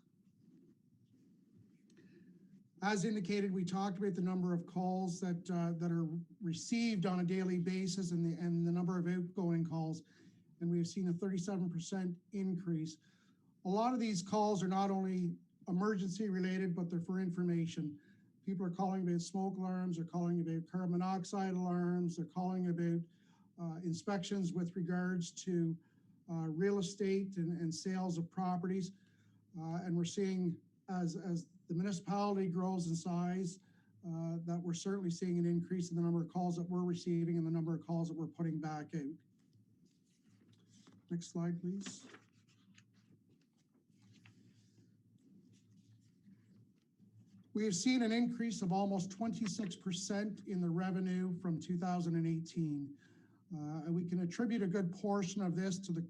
I: As indicated, we talked about the number of calls that are received on a daily basis and the number of outgoing calls, and we've seen a 37% increase. A lot of these calls are not only emergency related, but they're for information. People are calling about smoke alarms, they're calling about carbon monoxide alarms, they're calling about inspections with regards to real estate and sales of properties. And we're seeing as the municipality grows in size, that we're certainly seeing an increase in the number of calls that we're receiving and the number of calls that we're putting back out. Next slide, please. We have seen an increase of almost 26% in the revenue from 2018. And we can attribute a good portion of this to the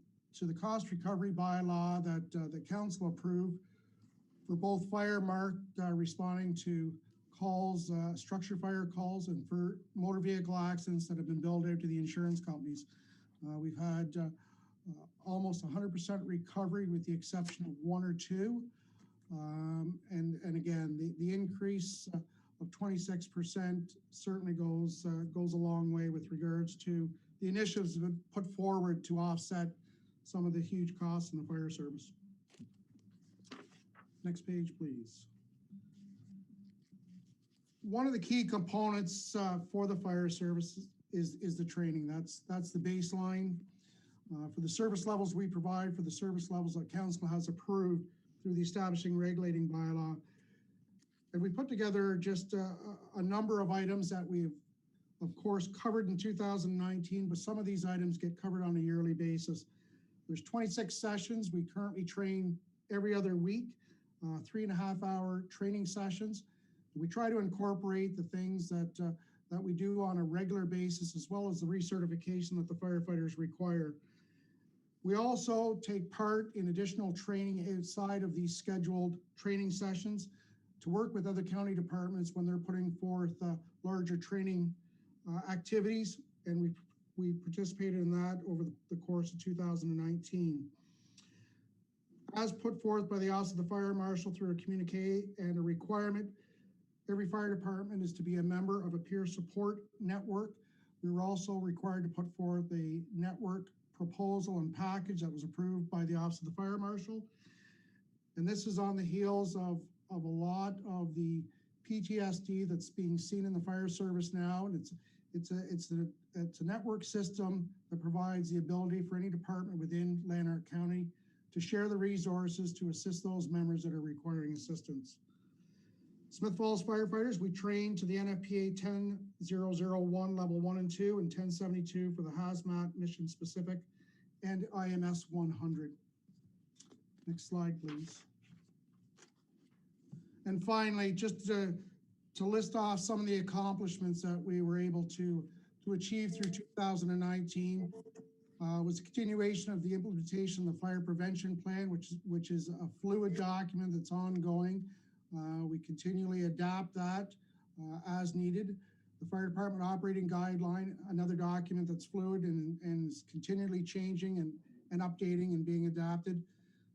I: cost recovery bylaw that the council approved for both fire mark responding to calls, structure fire calls, and for motor vehicle accidents that have been billed out to the insurance companies. We've had almost 100% recovery with the exception of one or two. And again, the increase of 26% certainly goes a long way with regards to the initiatives that have been put forward to offset some of the huge costs in the fire service. Next page, please. One of the key components for the fire service is the training. That's the baseline. For the service levels we provide, for the service levels that council has approved through the establishing regulating bylaw. And we put together just a number of items that we've, of course, covered in 2019, but some of these items get covered on a yearly basis. There's 26 sessions. We currently train every other week, 3.5-hour training sessions. We try to incorporate the things that we do on a regular basis, as well as the recertification that the firefighters require. We also take part in additional training outside of these scheduled training sessions to work with other county departments when they're putting forth larger training activities, and we participated in that over the course of 2019. As put forth by the Office of the Fire Marshal through a communique and a requirement, every fire department is to be a member of a peer support network. We were also required to put forth a network proposal and package that was approved by the Office of the Fire Marshal. And this is on the heels of a lot of the PTSD that's being seen in the fire service now. And it's a network system that provides the ability for any department within Lanark County to share the resources to assist those members that are requiring assistance. Smith Falls firefighters, we train to the NFPA 10001 level 1 and 2 and 1072 for the hazmat mission specific and IMS 100. Next slide, please. And finally, just to list off some of the accomplishments that we were able to achieve through 2019 was a continuation of the implementation of the fire prevention plan, which is a fluid document that's ongoing. We continually adapt that as needed. The fire department operating guideline, another document that's fluid and is continually changing and updating and being adapted.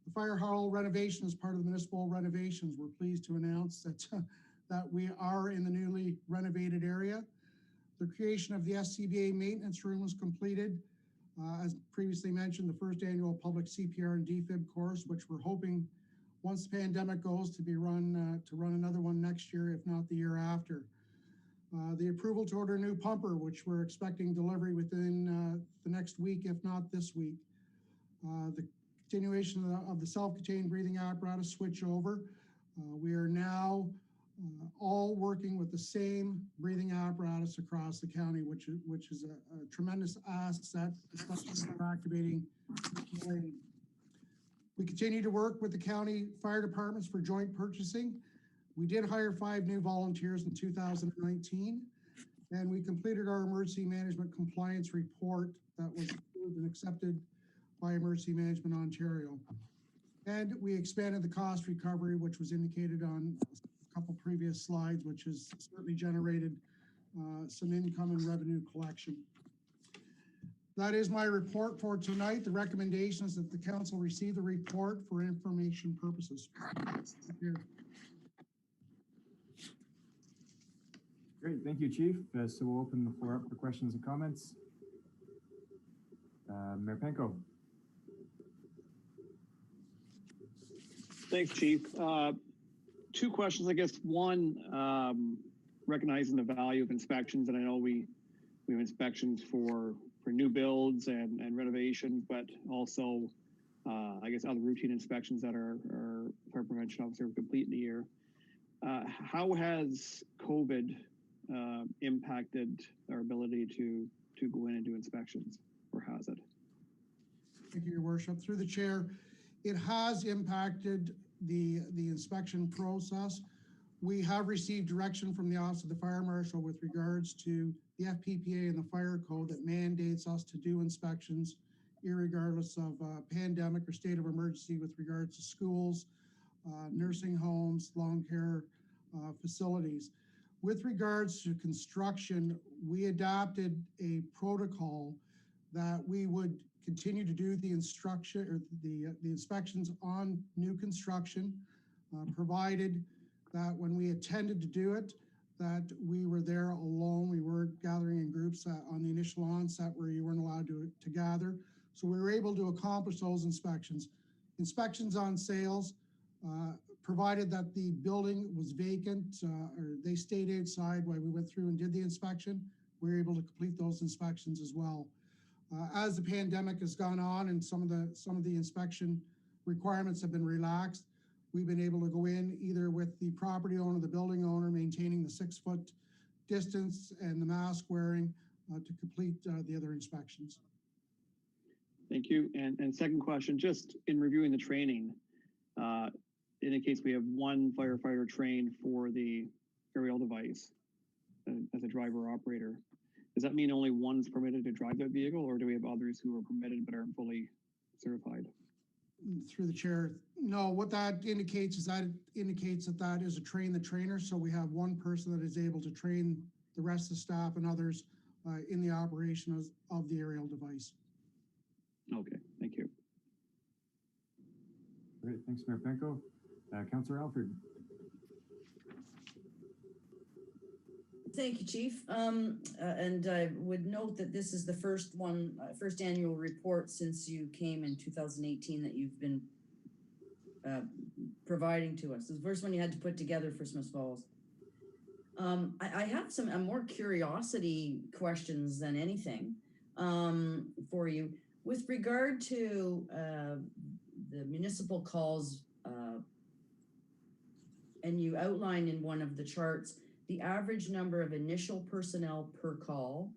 I: The fire hall renovation is part of the municipal renovations. We're pleased to announce that we are in the newly renovated area. The creation of the SCBA maintenance room was completed. As previously mentioned, the first annual public CPR and DFib course, which we're hoping once the pandemic goes to run another one next year, if not the year after. The approval to order a new pumper, which we're expecting delivery within the next week, if not this week. The continuation of the self-contained breathing apparatus switch over. We are now all working with the same breathing apparatus across the county, which is a tremendous asset, especially for activating. We continue to work with the county fire departments for joint purchasing. We did hire 5 new volunteers in 2019, and we completed our emergency management compliance report that was approved and accepted by Emergency Management Ontario. And we expanded the cost recovery, which was indicated on a couple previous slides, which has certainly generated some income and revenue collection. That is my report for tonight. The recommendation is that the council receive the report for information purposes.
A: Great, thank you, Chief. So we'll open the floor up for questions and comments. Mayor Penko.
C: Thanks, Chief. 2 questions, I guess. One, recognizing the value of inspections, and I know we have inspections for new builds and renovations, but also, I guess, other routine inspections that our fire prevention officer complete in a year. How has COVID impacted our ability to go in and do inspections, or has it?
I: Thank you, Your Worship. Through the chair, it has impacted the inspection process. We have received direction from the Office of the Fire Marshal with regards to the FPPA and the fire code that mandates us to do inspections irregardless of pandemic or state of emergency with regards to schools, nursing homes, long care facilities. With regards to construction, we adopted a protocol that we would continue to do the instruction or the inspections on new construction, provided that when we attended to do it, that we were there alone. We weren't gathering in groups on the initial onset where you weren't allowed to gather. So we were able to accomplish those inspections. Inspections on sales, provided that the building was vacant or they stayed outside while we went through and did the inspection. we're able to complete those inspections as well. As the pandemic has gone on and some of the inspection requirements have been relaxed, we've been able to go in either with the property owner, the building owner, maintaining the 6-foot distance and the mask wearing to complete the other inspections.
C: Thank you. And second question, just in reviewing the training, indicates we have one firefighter trained for the aerial device as a driver operator. Does that mean only one's permitted to drive that vehicle, or do we have others who are permitted but aren't fully certified?
I: Through the chair, no, what that indicates is that that is a train the trainer. So we have one person that is able to train the rest of the staff and others in the operation of the aerial device.
C: Okay, thank you.
A: Great, thanks, Mayor Penko. Councillor Alford.
J: Thank you, Chief. And I would note that this is the first annual report since you came in 2018 that you've been providing to us. The first one you had to put together for Smith Falls. I have some more curiosity questions than anything for you. With regard to the municipal calls, and you outlined in one of the charts the average number of initial personnel per call,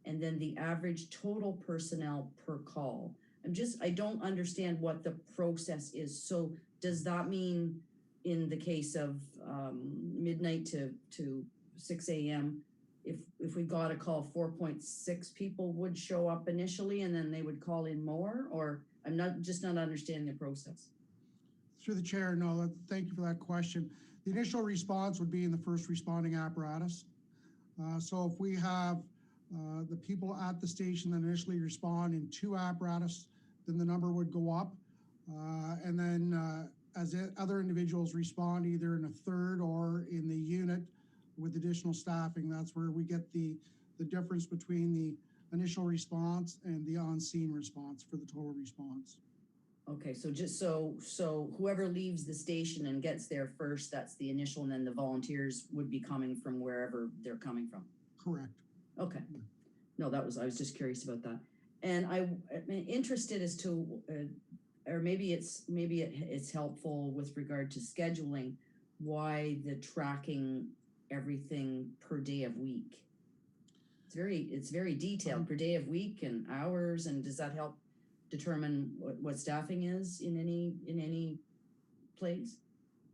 J: and then the average total personnel per call. I don't understand what the process is. So does that mean in the case of midnight to 6 a.m., if we got a call, 4.6 people would show up initially and then they would call in more? Or I'm not understanding the process.
I: Through the chair, no, thank you for that question. The initial response would be in the first responding apparatus. So if we have the people at the station that initially respond in 2 apparatus, then the number would go up. And then as other individuals respond either in a 3rd or in the unit with additional staffing, that's where we get the difference between the initial response and the on-scene response for the total response.
J: Okay, so just so whoever leaves the station and gets there first, that's the initial, and then the volunteers would be coming from wherever they're coming from.
I: Correct.
J: Okay. No, I was just curious about that. And I'm interested as to, or maybe it's helpful with regard to scheduling, why the tracking everything per day of week. It's very detailed per day of week and hours, and does that help determine what staffing is in any place?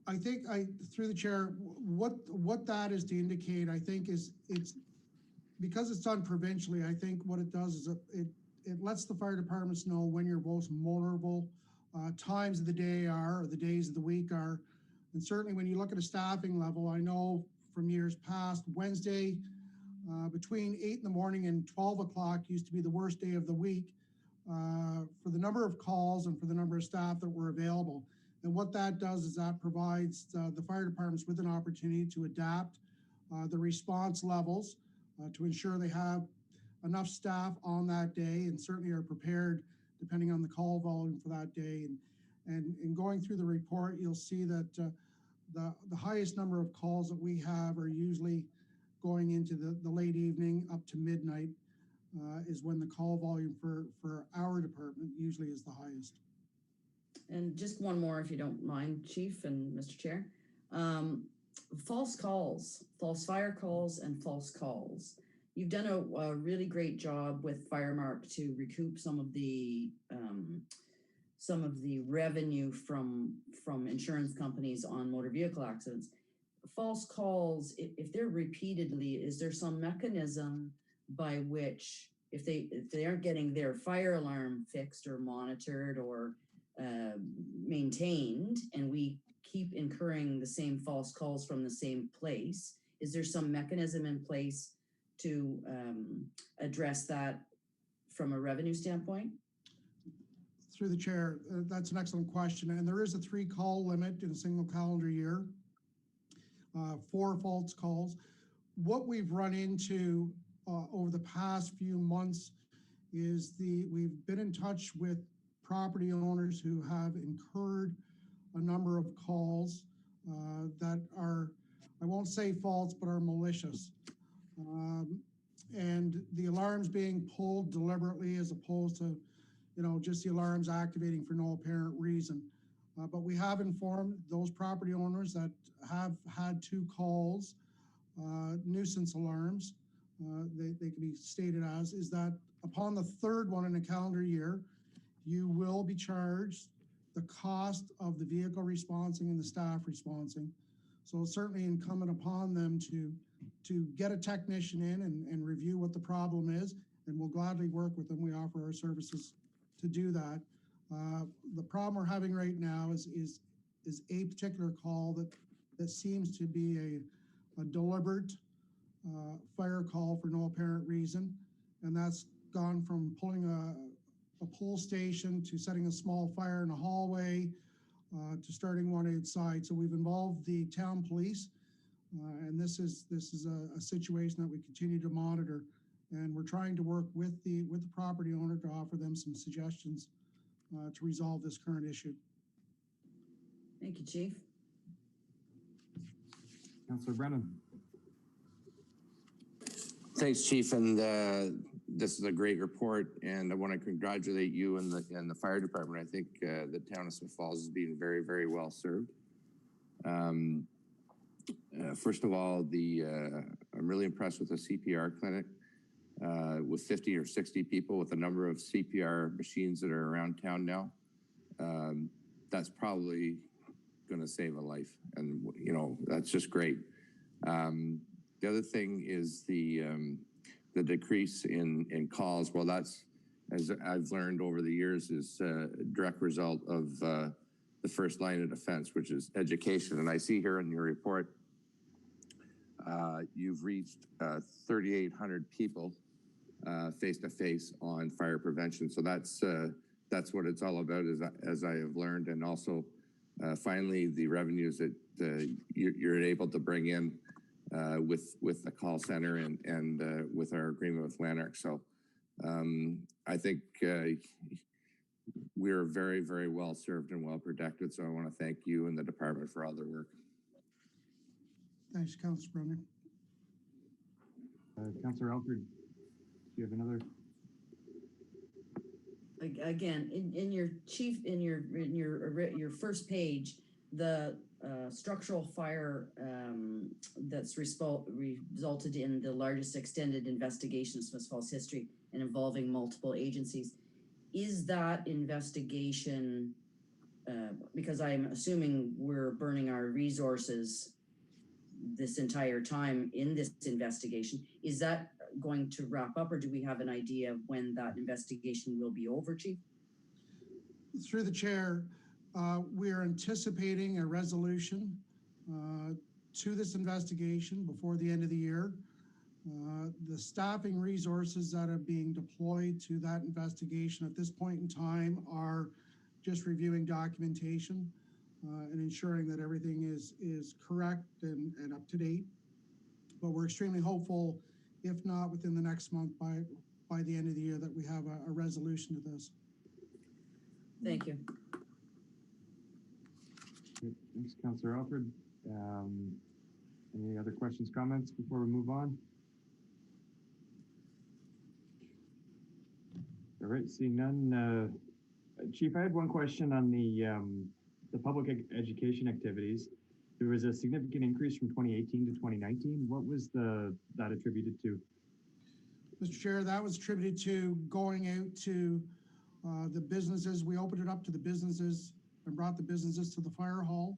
I: I think through the chair, what that is to indicate, I think it's because it's done provincially. I think what it does is it lets the fire departments know when your most vulnerable times of the day are, or the days of the week are. And certainly when you look at a staffing level, I know from years past, Wednesday between 8 in the morning and 12 o'clock used to be the worst day of the week for the number of calls and for the number of staff that were available. And what that does is that provides the fire departments with an opportunity to adapt the response levels to ensure they have enough staff on that day, and certainly are prepared depending on the call volume for that day. And in going through the report, you'll see that the highest number of calls that we have are usually going into the late evening up to midnight is when the call volume for our department usually is the highest.
J: And just one more, if you don't mind, Chief and Mr. Chair. False calls, false fire calls, and false calls. You've done a really great job with Firemark to recoup some of the revenue from insurance companies on motor vehicle accidents. False calls, if they're repeatedly, is there some mechanism by which if they aren't getting their fire alarm fixed or monitored or maintained, and we keep incurring the same false calls from the same place, is there some mechanism in place to address that from a revenue standpoint?
I: Through the chair, that's an excellent question. And there is a 3-call limit in a single calendar year, 4 false calls. What we've run into over the past few months is we've been in touch with property owners who have incurred a number of calls that are, I won't say false, but are malicious. and the alarms being pulled deliberately as opposed to, just the alarms activating for no apparent reason. But we have informed those property owners that have had 2 calls, nuisance alarms, they can be stated as, is that upon the 3rd one in a calendar year, you will be charged the cost of the vehicle responsing and the staff responsing. So it's certainly incumbent upon them to get a technician in and review what the problem is, and we'll gladly work with them. We offer our services to do that. The problem we're having right now is a particular call that seems to be a deliberate fire call for no apparent reason, and that's gone from pulling a pull station to setting a small fire in a hallway to starting one outside. So we've involved the town police, and this is a situation that we continue to monitor, and we're trying to work with the property owner to offer them some suggestions to resolve this current issue.
J: Thank you, Chief.
A: Councillor Brennan.
F: Thanks, Chief, and this is a great report, and I want to congratulate you and the fire department. I think the town of Smith Falls is being very, very well served. First of all, I'm really impressed with the CPR clinic with 50 or 60 people, with the number of CPR machines that are around town now. That's probably going to save a life, and that's just great. The other thing is the decrease in calls. Well, that's, as I've learned over the years, is a direct result of the first line of defense, which is education. And I see here in your report, you've reached 3,800 people face-to-face on fire prevention. So that's what it's all about, as I have learned. And also, finally, the revenues that you're able to bring in with the call center and with our agreement with Lanark. So I think we're very, very well served and well protected. So I want to thank you and the department for all their work.
I: Thanks, Councillor Brennan.
A: Councillor Alford, do you have another?
J: Again, in your chief, in your first page, the structural fire that's resulted in the largest extended investigation in Smith Falls history and involving multiple agencies. Is that investigation, because I'm assuming we're burning our resources this entire time in this investigation, is that going to wrap up, or do we have an idea of when that investigation will be over, Chief?
I: Through the chair, we are anticipating a resolution to this investigation before the end of the year. The staffing resources that are being deployed to that investigation at this point in time are just reviewing documentation and ensuring that everything is correct and up to date. But we're extremely hopeful, if not within the next month, by the end of the year, that we have a resolution to this.
J: Thank you.
A: Thanks, Councillor Alford. Any other questions, comments before we move on? All right, seeing none. Chief, I had one question on the public education activities. There was a significant increase from 2018 to 2019. What was that attributed to?
I: Mr. Chair, that was attributed to going out to the businesses. We opened it up to the businesses and brought the businesses to the fire hall.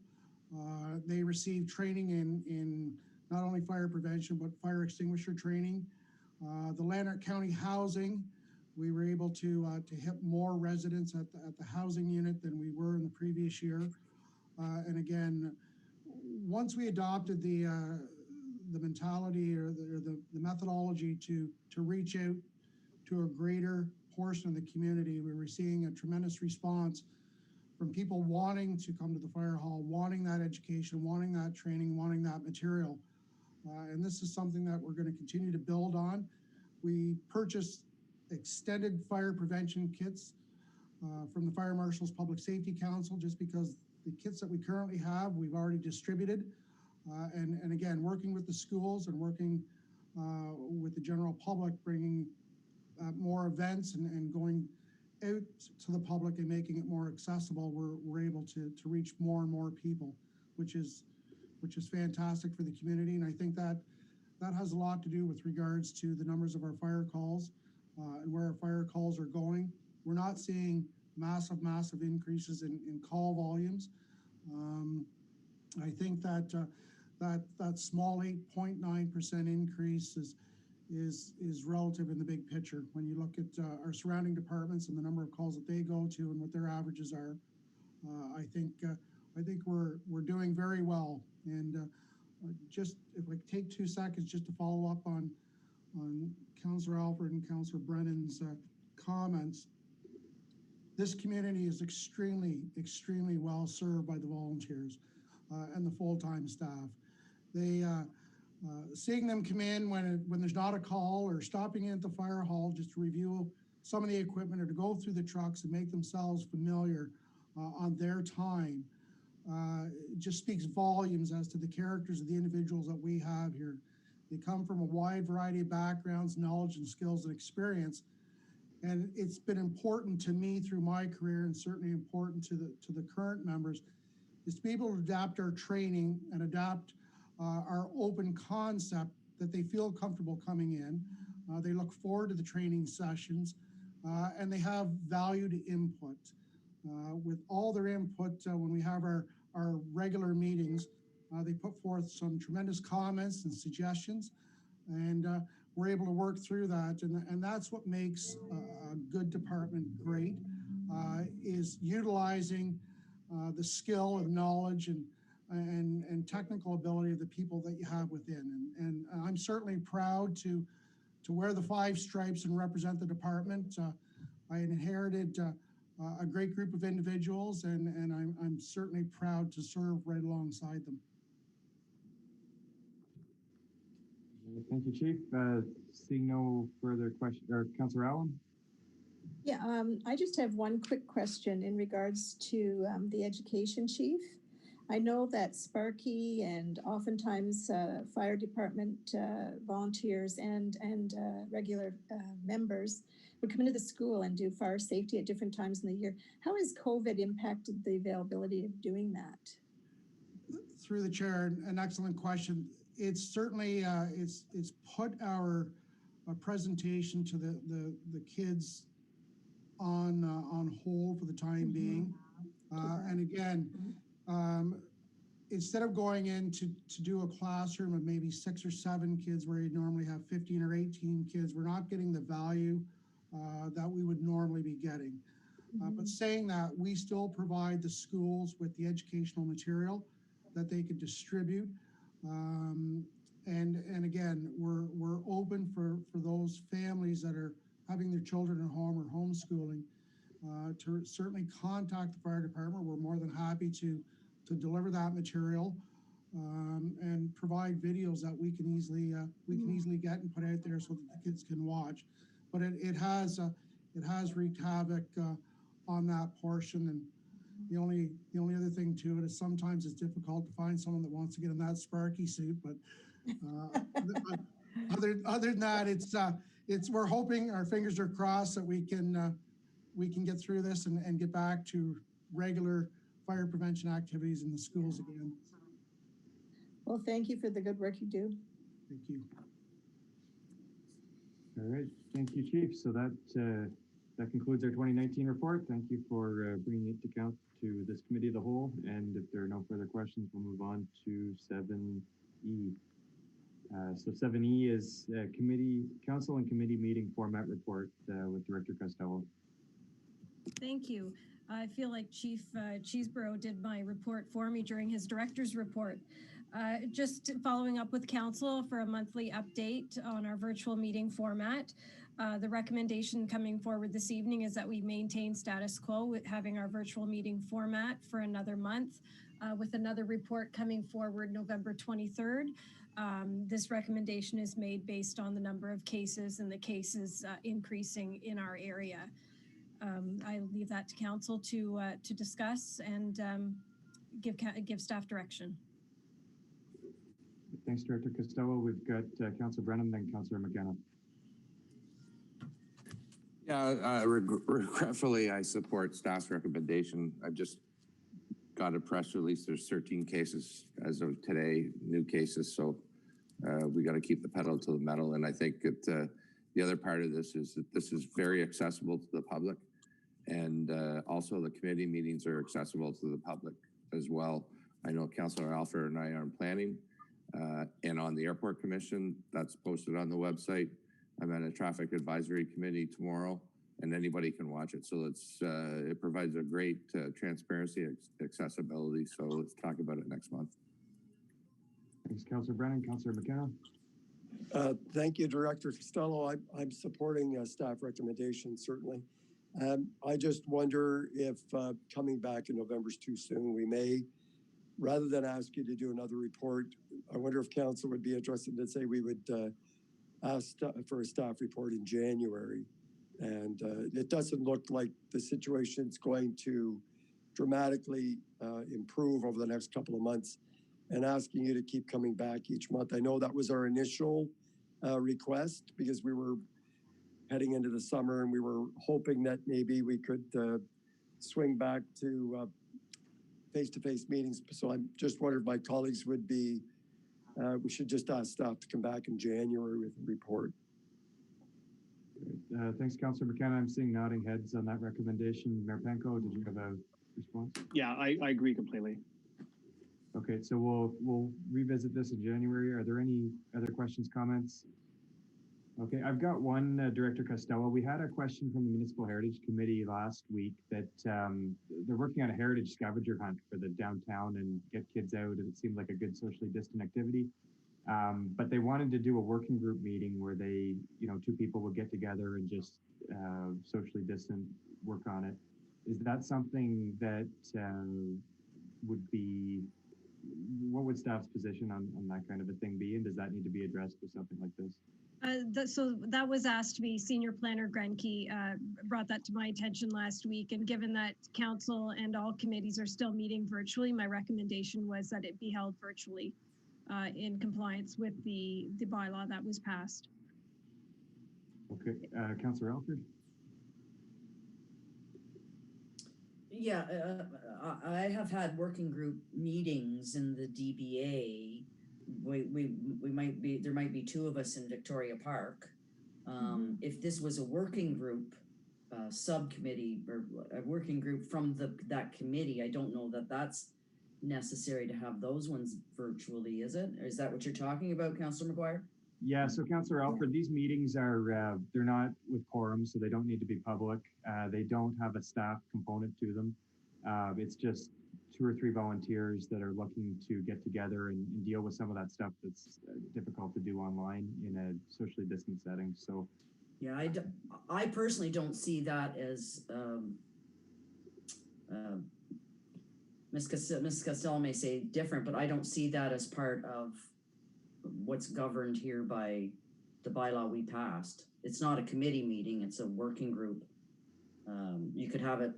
I: They received training in not only fire prevention, but fire extinguisher training. The Lanark County Housing, we were able to hit more residents at the housing unit than we were in the previous year. And again, once we adopted the mentality or the methodology to reach out to a greater portion of the community, we were seeing a tremendous response from people wanting to come to the fire hall, wanting that education, wanting that training, wanting that material. And this is something that we're going to continue to build on. We purchased extended fire prevention kits from the Fire Marshal's Public Safety Council, just because the kits that we currently have, we've already distributed. And again, working with the schools and working with the general public, bringing more events and going out to the public and making it more accessible, we're able to reach more and more people, which is fantastic for the community. And I think that has a lot to do with regards to the numbers of our fire calls and where our fire calls are going. We're not seeing massive increases in call volumes. I think that small 8.9% increase is relative in the big picture. When you look at our surrounding departments and the number of calls that they go to and what their averages are, I think we're doing very well. And just if I take 2 seconds just to follow up on Councillor Alford and Councillor Brennan's comments, this community is extremely well served by the volunteers and the full-time staff. They seeing them come in when there's not a call, or stopping in at the fire hall just to review some of the equipment or to go through the trucks and make themselves familiar on their time, just speaks volumes as to the characters of the individuals that we have here. They come from a wide variety of backgrounds, knowledge and skills and experience. And it's been important to me through my career, and certainly important to the current members, is to be able to adapt our training and adapt our open concept, that they feel comfortable coming in. They look forward to the training sessions, and they have valued input. With all their input, when we have our regular meetings, they put forth some tremendous comments and suggestions, and we're able to work through that. And that's what makes a good department great, is utilizing the skill and knowledge and technical ability of the people that you have within. And I'm certainly proud to wear the 5 stripes and represent the department. I inherited a great group of individuals, and I'm certainly proud to serve right alongside them.
A: Thank you, Chief. Seeing no further questions, or Councillor Allen?
L: Yeah, I just have one quick question in regards to the education chief. I know that Sparky and oftentimes fire department volunteers and regular members would come into the school and do fire safety at different times in the year. How has COVID impacted the availability of doing that?
I: Through the chair, an excellent question. It's certainly it's put our presentation to the kids on hold for the time being. And again, instead of going in to do a classroom of maybe 6 or 7 kids where you normally have 15 or 18 kids, we're not getting the value that we would normally be getting. But saying that, we still provide the schools with the educational material that they could distribute. And again, we're open for those families that are having their children at home or homeschooling to certainly contact the fire department. We're more than happy to deliver that material and provide videos that we can easily get and put out there so that the kids can watch. But it has wreaked havoc on that portion. And the only other thing to it is sometimes it's difficult to find someone that wants to get in that Sparky suit. But other than that, it's we're hoping, our fingers are crossed, that we can get through this and get back to regular fire prevention activities in the schools again.
L: Well, thank you for the good work you do.
I: Thank you.
A: All right, thank you, Chief. So that concludes our 2019 report. Thank you for bringing it to count to this committee of the whole. And if there are no further questions, we'll move on to 7E. So 7E is committee, council and committee meeting format report with Director Costello.
N: Thank you. I feel like Chief Cheeseborough did my report for me during his director's report. Just following up with council for a monthly update on our virtual meeting format. The recommendation coming forward this evening is that we maintain status quo with having our virtual meeting format for another month, with another report coming forward November 23rd. This recommendation is made based on the number of cases and the cases increasing in our area. I leave that to council to discuss and give staff direction.
A: Thanks, Director Costello. We've got Councillor Brennan, then Councillor McKenna.
F: Yeah, regretfully, I support staff's recommendation. I've just got a press release. There's 13 cases as of today, new cases. So we got to keep the pedal to the metal. And I think that the other part of this is that this is very accessible to the public. And also the committee meetings are accessible to the public as well. I know Councillor Alford and I are planning and on the Airport Commission, that's posted on the website. I'm at a traffic advisory committee tomorrow and anybody can watch it. So it provides a great transparency and accessibility. So let's talk about it next month.
A: Thanks, Councillor Brennan. Councillor McKenna.
E: Thank you, Director Costello. I'm supporting staff recommendations, certainly. I just wonder if coming back in November is too soon. We may, rather than ask you to do another report, I wonder if council would be interested to say we would ask for a staff report in January. And it doesn't look like the situation's going to dramatically improve over the next couple of months, and asking you to keep coming back each month. I know that was our initial request because we were heading into the summer and we were hoping that maybe we could swing back to face-to-face meetings. So I'm just wondering if my colleagues would be, we should just ask staff to come back in January with a report.
A: Thanks, Councillor McKenna. I'm seeing nodding heads on that recommendation. Mayor Panko, did you have a response?
C: Yeah, I agree completely.
A: Okay, so we'll revisit this in January. Are there any other questions, comments? Okay, I've got one, Director Costello. We had a question from the Municipal Heritage Committee last week that they're working on a heritage scavenger hunt for the downtown and get kids out, and it seemed like a good socially distant activity. But they wanted to do a working group meeting where they, two people would get together and just socially distant work on it. Is that something that would be, what would staff's position on that kind of a thing be? And does that need to be addressed with something like this?
N: So that was asked to me. Senior Planner Grenke brought that to my attention last week. And given that council and all committees are still meeting virtually, my recommendation was that it be held virtually in compliance with the bylaw that was passed.
A: Okay, Councillor Alford.
J: Yeah, I have had working group meetings in the DBA. We might be, there might be two of us in Victoria Park. If this was a working group subcommittee or a working group from that committee, I don't know that that's necessary to have those ones virtually, is it? Is that what you're talking about, Councillor McGuire?
A: Yeah, so Councillor Alford, these meetings are, they're not with quorum, so they don't need to be public. They don't have a staff component to them. It's just 2 or 3 volunteers that are looking to get together and deal with some of that stuff that's difficult to do online in a socially distant setting. So,
J: yeah, I personally don't see that as Ms. Costello may say different, but I don't see that as part of what's governed here by the bylaw we passed. It's not a committee meeting, it's a working group. You could have it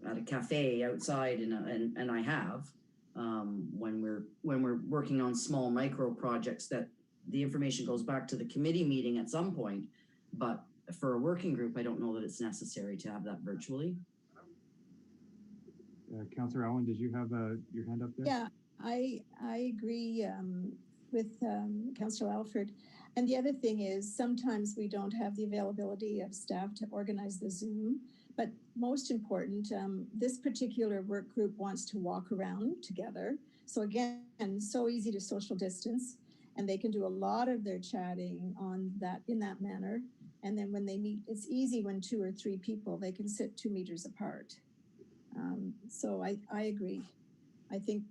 J: at a cafe outside, and I have when we're working on small micro projects that the information goes back to the committee meeting at some point. But for a working group, I don't know that it's necessary to have that virtually.
A: Councillor Allen, did you have your hand up there?
L: Yeah, I agree with Councillor Alford. And the other thing is sometimes we don't have the availability of staff to organize the Zoom. But most important, this particular work group wants to walk around together. So again, so easy to social distance, and they can do a lot of their chatting in that manner. And then when they meet, it's easy when 2 or 3 people, they can sit 2 meters apart. So I agree. I think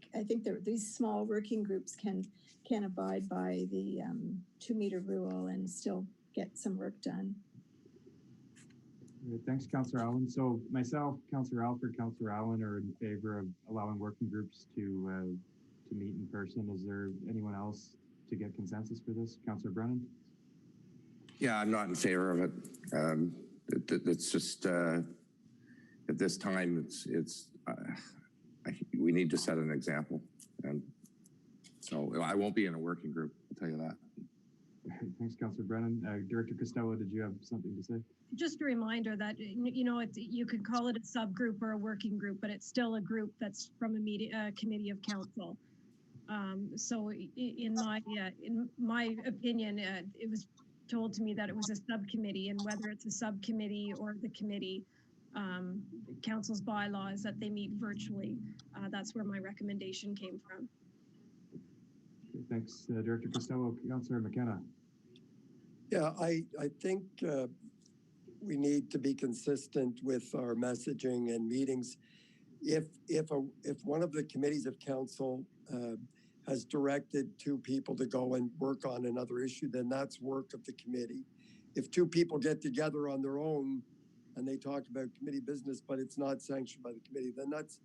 L: these small working groups can abide by the 2-meter rule and still get some work done.
A: Thanks, Councillor Allen. So myself, Councillor Alford, Councillor Allen are in favor of allowing working groups to meet in person. Is there anyone else to get consensus for this? Councillor Brennan?
F: Yeah, I'm not in favor of it. It's just at this time, we need to set an example, and So I won't be in a working group, I'll tell you that.
A: Thanks, Councillor Brennan. Director Costello, did you have something to say?
N: Just a reminder that, you could call it a subgroup or a working group, but it's still a group that's from a committee of council. So in my opinion, it was told to me that it was a subcommittee, and whether it's a subcommittee or the committee, council's bylaws that they meet virtually. That's where my recommendation came from.
A: Okay, thanks, Director Costello. Councillor McKenna.
E: Yeah, I think we need to be consistent with our messaging and meetings. If one of the committees of council has directed two people to go and work on another issue, then that's work of the committee. If two people get together on their own and they talk about committee business, but it's not sanctioned by the committee, then that's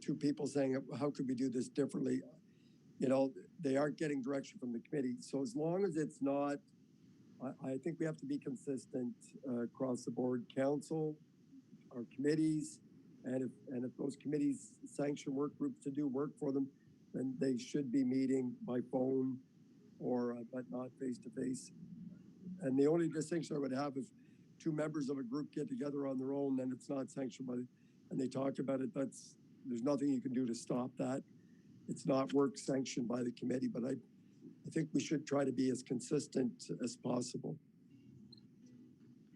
E: two people saying, how could we do this differently? You know, they aren't getting direction from the committee. So as long as it's not, I think we have to be consistent across the board, council, our committees, and if those committees sanction work groups to do work for them, then they should be meeting by phone or, but not face to face. And the only distinction I would have, if two members of a group get together on their own, then it's not sanctioned by, and they talk about it, there's nothing you can do to stop that. It's not work sanctioned by the committee, but I think we should try to be as consistent as possible.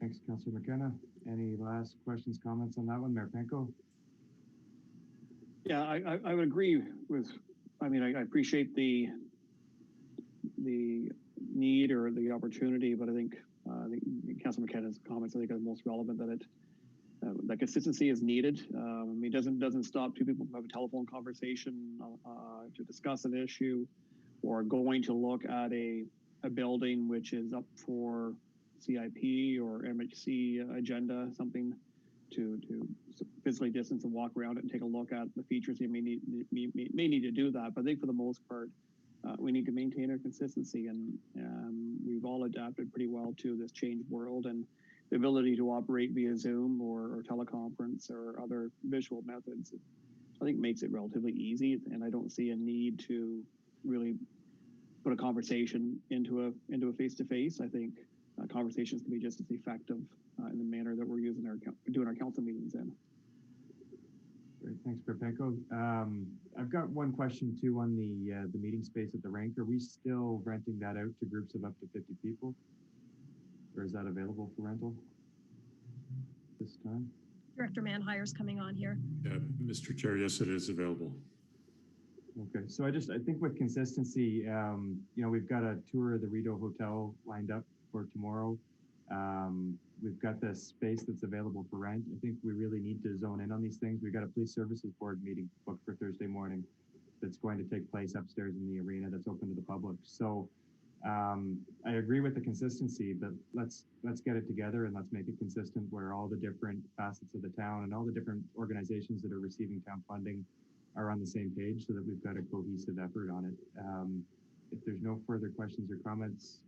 A: Thanks, Councillor McKenna. Any last questions, comments on that one, Mayor Panko?
C: Yeah, I would agree with, I mean, I appreciate the need or the opportunity, but I think Councillor McKenna's comments, I think, are the most relevant, that that consistency is needed. I mean, it doesn't stop two people from having a telephone conversation to discuss an issue, or going to look at a building which is up for CIP or MHC agenda, something to physically distance and walk around it and take a look at the features. You may need to do that, but I think for the most part, we need to maintain our consistency, and we've all adapted pretty well to this changed world, and the ability to operate via Zoom or teleconference or other visual methods, I think makes it relatively easy, and I don't see a need to really put a conversation into a face-to-face. I think conversations can be just as effective in the manner that we're doing our council meetings in.
A: Great, thanks, Mayor Panko. I've got one question too on the meeting space at the Rank. Are we still renting that out to groups of up to 50 people? Or is that available for rental this time?
N: Director Manhire's coming on here.
H: Yeah, Mr. Chair, yes, it is available.
A: Okay, so I think with consistency, we've got a tour of the Rideau Hotel lined up for tomorrow. We've got the space that's available for rent. I think we really need to zone in on these things. We've got a police services board meeting booked for Thursday morning that's going to take place upstairs in the arena that's open to the public. So I agree with the consistency, but let's get it together and let's make it consistent where all the different facets of the town and all the different organizations that are receiving town funding are on the same page, so that we've got a cohesive effort on it. If there's no further questions or comments,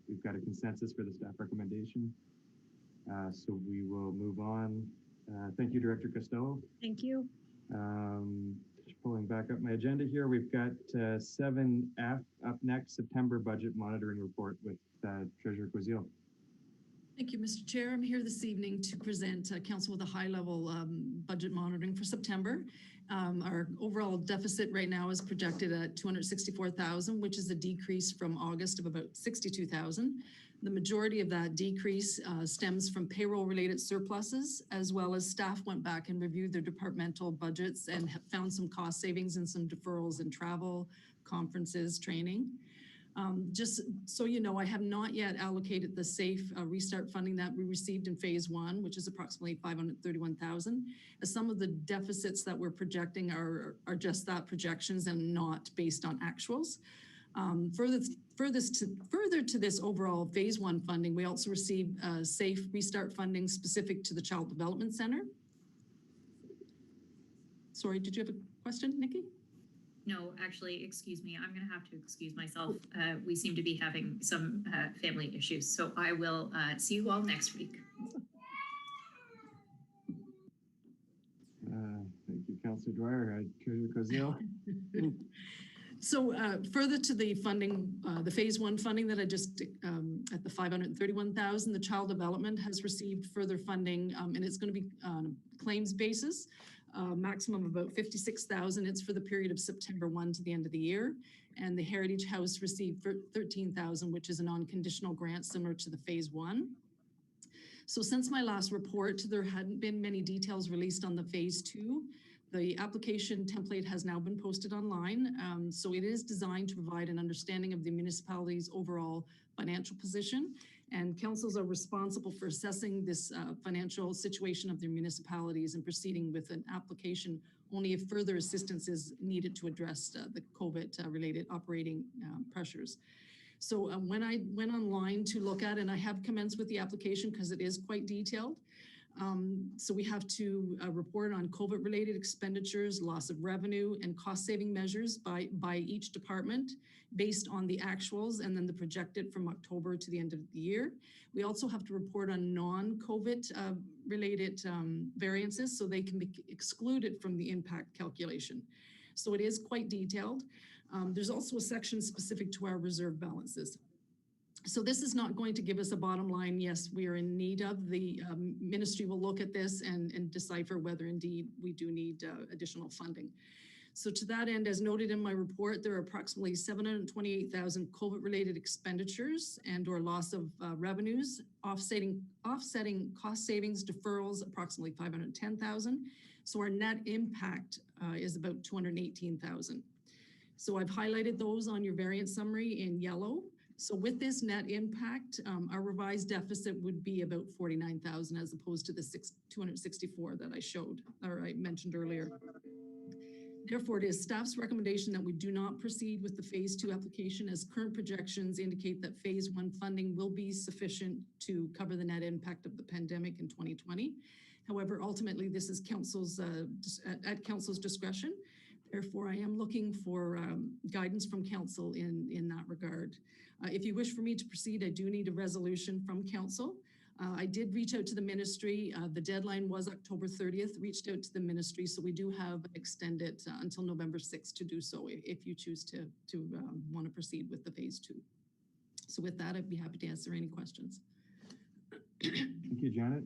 A: we've got a consensus for the staff recommendation. So we will move on. Thank you, Director Costello.
N: Thank you.
A: Just pulling back up my agenda here, we've got 7F up next, September Budget Monitoring Report with Treasurer Quazile.
O: Thank you, Mr. Chair. I'm here this evening to present Council with a high-level budget monitoring for September. Our overall deficit right now is projected at $264,000, which is a decrease from August of about $62,000. The majority of that decrease stems from payroll-related surpluses, as well as staff went back and reviewed their departmental budgets and found some cost savings and some deferrals in travel, conferences, training. Just so you know, I have not yet allocated the SAFE restart funding that we received in phase one, which is approximately $531,000. As some of the deficits that we're projecting are just that, projections, and not based on actuals. Further to this overall phase one funding, we also received SAFE restart funding specific to the Child Development Center. Sorry, did you have a question, Nikki?
K: No, actually, excuse me. I'm going to have to excuse myself. We seem to be having some family issues, so I will see you all next week.
A: Thank you, Councillor Dwyer. Treasurer Kozil.
O: So further to the funding, the phase one funding that I just, at the 531,000, the child development has received further funding, and it's going to be on a claims basis, maximum of about 56,000. It's for the period of September 1 to the end of the year. And the Heritage House received 13,000, which is a non-conditional grant similar to the phase one. So since my last report, there hadn't been many details released on the phase two. The application template has now been posted online. So it is designed to provide an understanding of the municipality's overall financial position. And councils are responsible for assessing this financial situation of their municipalities and proceeding with an application only if further assistance is needed to address the COVID-related operating pressures. So when I went online to look at, and I have commenced with the application because it is quite detailed. So we have to report on COVID-related expenditures, loss of revenue, and cost-saving measures by each department based on the actuals and then the projected from October to the end of the year. We also have to report on non-COVID related variances so they can be excluded from the impact calculation. So it is quite detailed. There's also a section specific to our reserve balances. So this is not going to give us a bottom line. Yes, we are in need of. The ministry will look at this and decipher whether indeed we do need additional funding. So to that end, as noted in my report, there are approximately 728,000 COVID-related expenditures and or loss of revenues, offsetting cost savings deferrals, approximately 510,000. So our net impact is about 218,000. So I've highlighted those on your variance summary in yellow. So with this net impact, our revised deficit would be about 49,000 as opposed to the 264 that I showed or I mentioned earlier. Therefore, it is staff's recommendation that we do not proceed with the phase two application as current projections indicate that phase one funding will be sufficient to cover the net impact of the pandemic in 2020. However, ultimately, this is council's at council's discretion. Therefore, I am looking for guidance from council in that regard. If you wish for me to proceed, I do need a resolution from council. I did reach out to the ministry. The deadline was October 30th, reached out to the ministry. So we do have extended until November 6th to do so if you choose to want to proceed with the phase two. So with that, I'd be happy to answer any questions.
A: Thank you, Janet.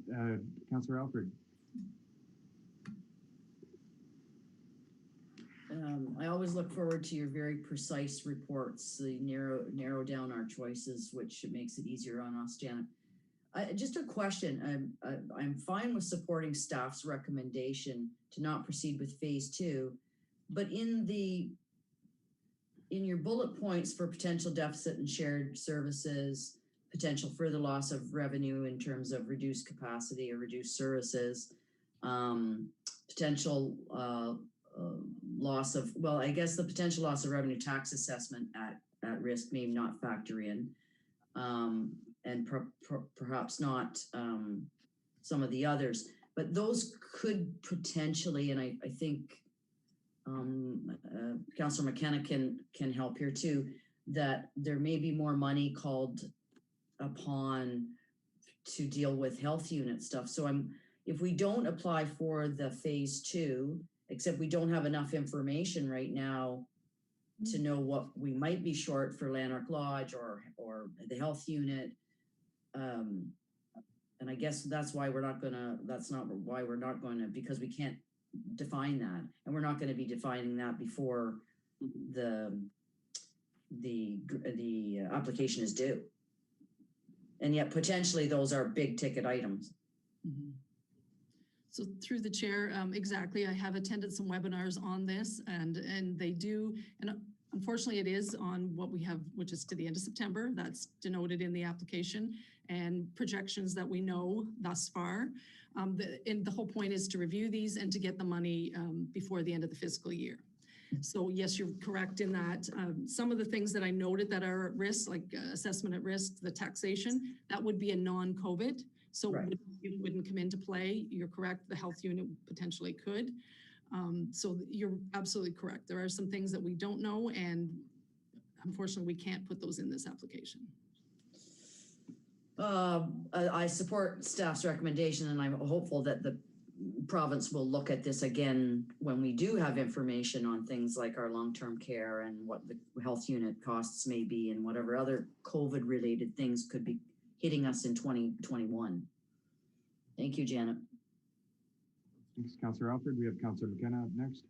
A: Councillor Alford.
J: I always look forward to your very precise reports. They narrow down our choices, which makes it easier on us, Janet. Just a question. I'm fine with supporting staff's recommendation to not proceed with phase two, but in your bullet points for potential deficit and shared services, potential further loss of revenue in terms of reduced capacity or reduced services, potential loss of, well, I guess the potential loss of revenue tax assessment at risk may not factor in, and perhaps not some of the others, but those could potentially, and I think Councillor McKenna can help here too, that there may be more money called upon to deal with health unit stuff. So if we don't apply for the phase two, except we don't have enough information right now to know what we might be short for Lanark Lodge or the health unit. And I guess that's why that's not why we're not going to, because we can't define that. And we're not going to be defining that before the application is due. And yet potentially those are big ticket items.
O: Mm-hmm. So through the chair, exactly. I have attended some webinars on this and they do, and unfortunately it is on what we have, which is to the end of September. That's denoted in the application and projections that we know thus far. And the whole point is to review these and to get the money before the end of the fiscal year. So yes, you're correct in that. Some of the things that I noted that are at risk, like assessment at risk, the taxation, that would be a non-COVID. So right. It wouldn't come into play. You're correct. The health unit potentially could. So you're absolutely correct. There are some things that we don't know, and unfortunately, we can't put those in this application.
J: I support staff's recommendation, and I'm hopeful that province will look at this again when we do have information on things like our long-term care and what the health unit costs may be and whatever other COVID-related things could be hitting us in 2021. Thank you, Janet.
A: Thanks, Councillor Alford. We have Councillor McKenna up next.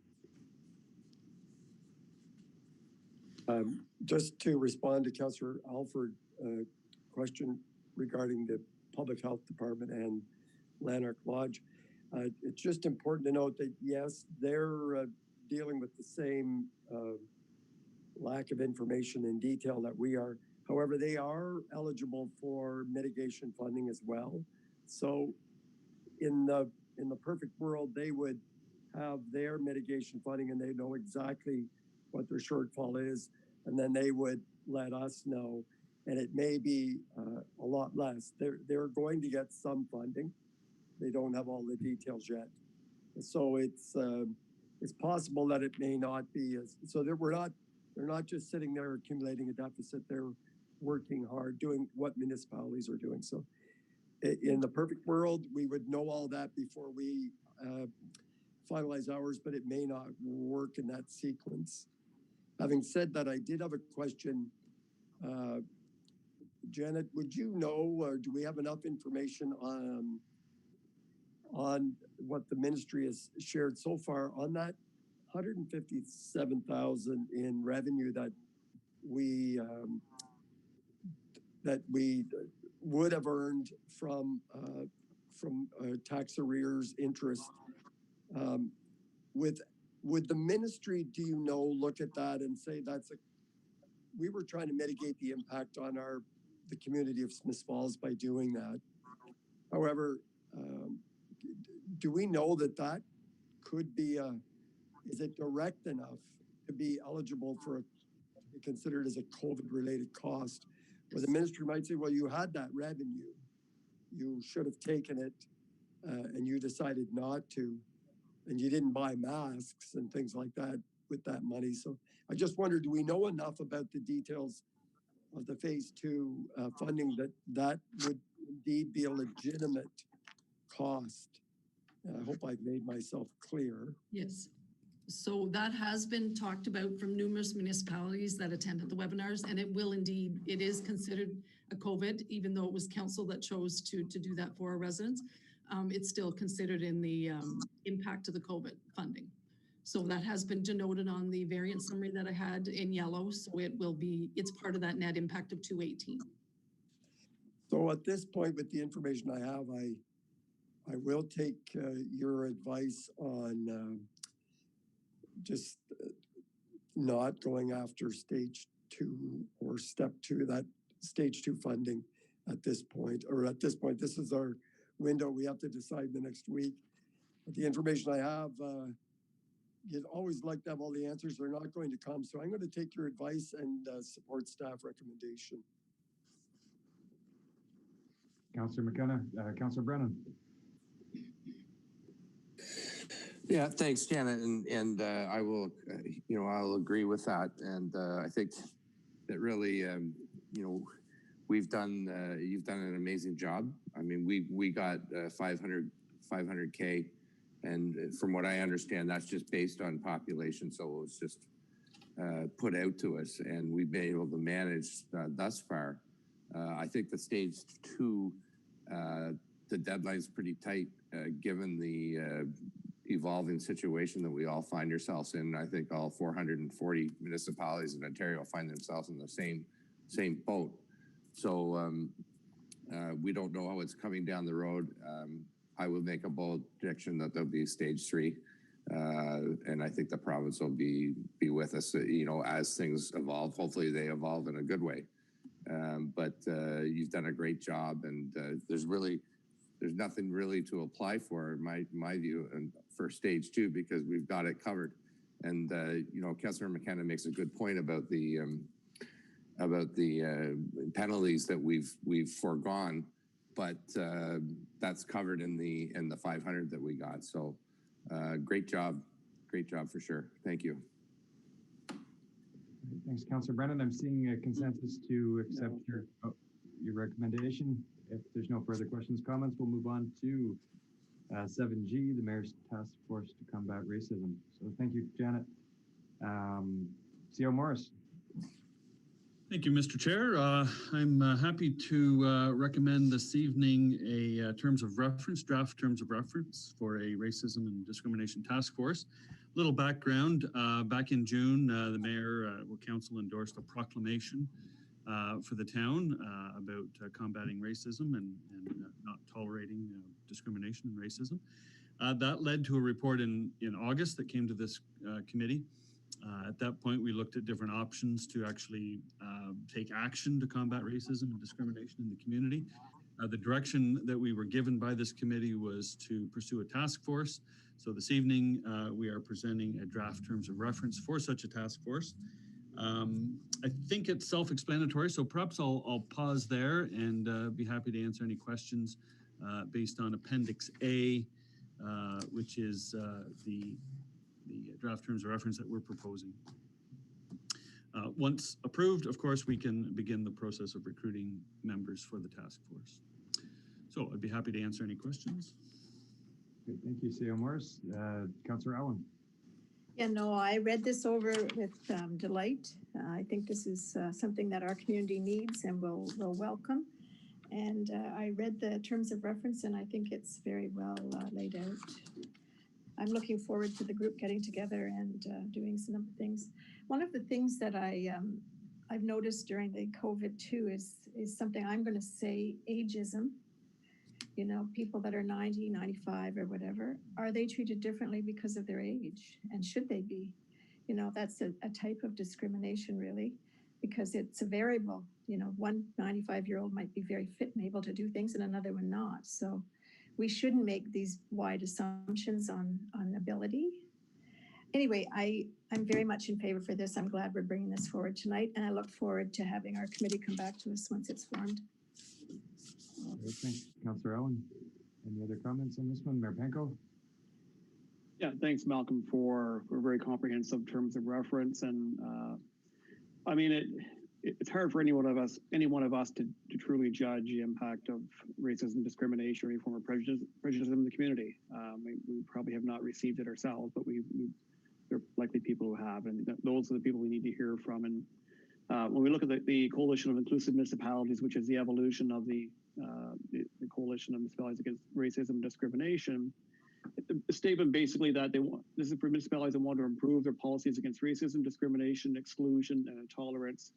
E: Just to respond to Councillor Alford's question regarding the Public Health Department and Lanark Lodge, it's just important to note that yes, they're dealing with the same lack of information and detail that we are. However, they are eligible for mitigation funding as well. So in the perfect world, they would have their mitigation funding and they know exactly what their shortfall is, and then they would let us know, and it may be a lot less. They're going to get some funding. They don't have all the details yet, so it's possible that it may not be as. So they're not just sitting there accumulating a deficit. They're working hard, doing what municipalities are doing. So in the perfect world, we would know all that before we finalize ours, but it may not work in that sequence. Having said that, I did have a question. Janet, would you know, or do we have enough information on what the ministry has shared so far on that 157,000 in revenue that we would have earned from tax arrears interest? Would the ministry, do you know, look at that and say we were trying to mitigate the impact on the community of Smiths Falls by doing that. However, do we know that could be is it direct enough to be eligible for to be considered as a COVID-related cost? Where the ministry might say, well, you had that revenue, you should have taken it, and you decided not to, and you didn't buy masks and things like that with that money. So I just wondered, do we know enough about the details of the phase 2 funding that would indeed be a legitimate cost? I hope I've made myself clear.
O: Yes. So that has been talked about from numerous municipalities that attended the webinars, and it is considered a COVID, even though it was council that chose to do that for our residents. It's still considered in the impact of the COVID funding. So that has been denoted on the variant summary that I had in yellow. So it's part of that net impact of 218.
E: So at this point, with the information I have, I will take your advice on just not going after stage 2 or step 2, that stage 2 funding at this point, this is our window. We have to decide the next week. But the information I have, you'd always like to have all the answers. They're not going to come. So I'm going to take your advice and support staff recommendation.
A: Councillor McKenna, Councillor Brennan.
F: Yeah, thanks, Janet, and I will, I'll agree with that, and I think that really, you've done an amazing job. I mean, we got 500K, and from what I understand, that's just based on population, so it was just put out to us, and we've been able to manage thus far. I think the stage 2, the deadline's pretty tight, given the evolving situation that we all find ourselves in. I think all 440 municipalities in Ontario find themselves in the same boat. So we don't know how it's coming down the road. I would make a bold prediction that there'll be stage 3, and I think the province will be with us, as things evolve. Hopefully they evolve in a good way. But you've done a great job, and there's nothing really to apply for, in my view, and for stage 2, because we've got it covered. And Councillor McKenna makes a good point about the penalties that we've foregone, but that's covered in the 500 that we got. So great job for sure. Thank you.
A: Thanks, Councillor Brennan. I'm seeing a consensus to accept your recommendation. If there's no further questions, comments, we'll move on to 7G, the Mayor's Task Force to Combat Racism. So thank you, Janet. CO Morris.
B: Thank you, Mr. Chair. I'm happy to recommend this evening a draft terms of reference for a racism and discrimination task force. Little background, back in June, the mayor, council endorsed a proclamation for the town about combating racism and not tolerating discrimination and racism. That led to a report in August that came to this committee. At that point, we looked at different options to actually take action to combat racism and discrimination in the community. The direction that we were given by this committee was to pursue a task force. So this evening, we are presenting a draft terms of reference for such a task force. I think it's self-explanatory, so perhaps I'll pause there and be happy to answer any questions based on Appendix A, which is the draft terms of reference that we're proposing. Once approved, of course, we can begin the process of recruiting members for the task force. So I'd be happy to answer any questions.
A: Okay, thank you, CO Morris. Councillor Allen.
L: Yeah, no, I read this over with delight. I think this is something that our community needs and will welcome. And I read the terms of reference and I think it's very well laid out. I'm looking forward to the group getting together and doing some of the things. One of the things that I've noticed during the COVID too is something I'm going to say, ageism. You know, people that are 90, 95 or whatever, are they treated differently because of their age? And should they be? You know, that's a type of discrimination really, because it's a variable. You know, one 95-year-old might be very fit and able to do things and another one not. So we shouldn't make these wide assumptions on ability. Anyway, I'm very much in favor for this. I'm glad we're bringing this forward tonight, and I look forward to having our committee come back to us once it's formed.
A: Thanks, Councillor Allen. Any other comments on this one? Mayor Panko?
C: Yeah, thanks, Malcolm, for very comprehensive terms of reference. And I mean, it's hard for any one of us to truly judge the impact of racism, discrimination, or any form of prejudice in the community. We probably have not received it ourselves, but there are likely people who have, and those are the people we need to hear from. And when we look at the Coalition of Inclusive Municipalities, which is the evolution of the Coalition of Municipalities Against Racism and Discrimination, the statement basically that this is for municipalities that want to improve their policies against racism, discrimination, exclusion, and intolerance.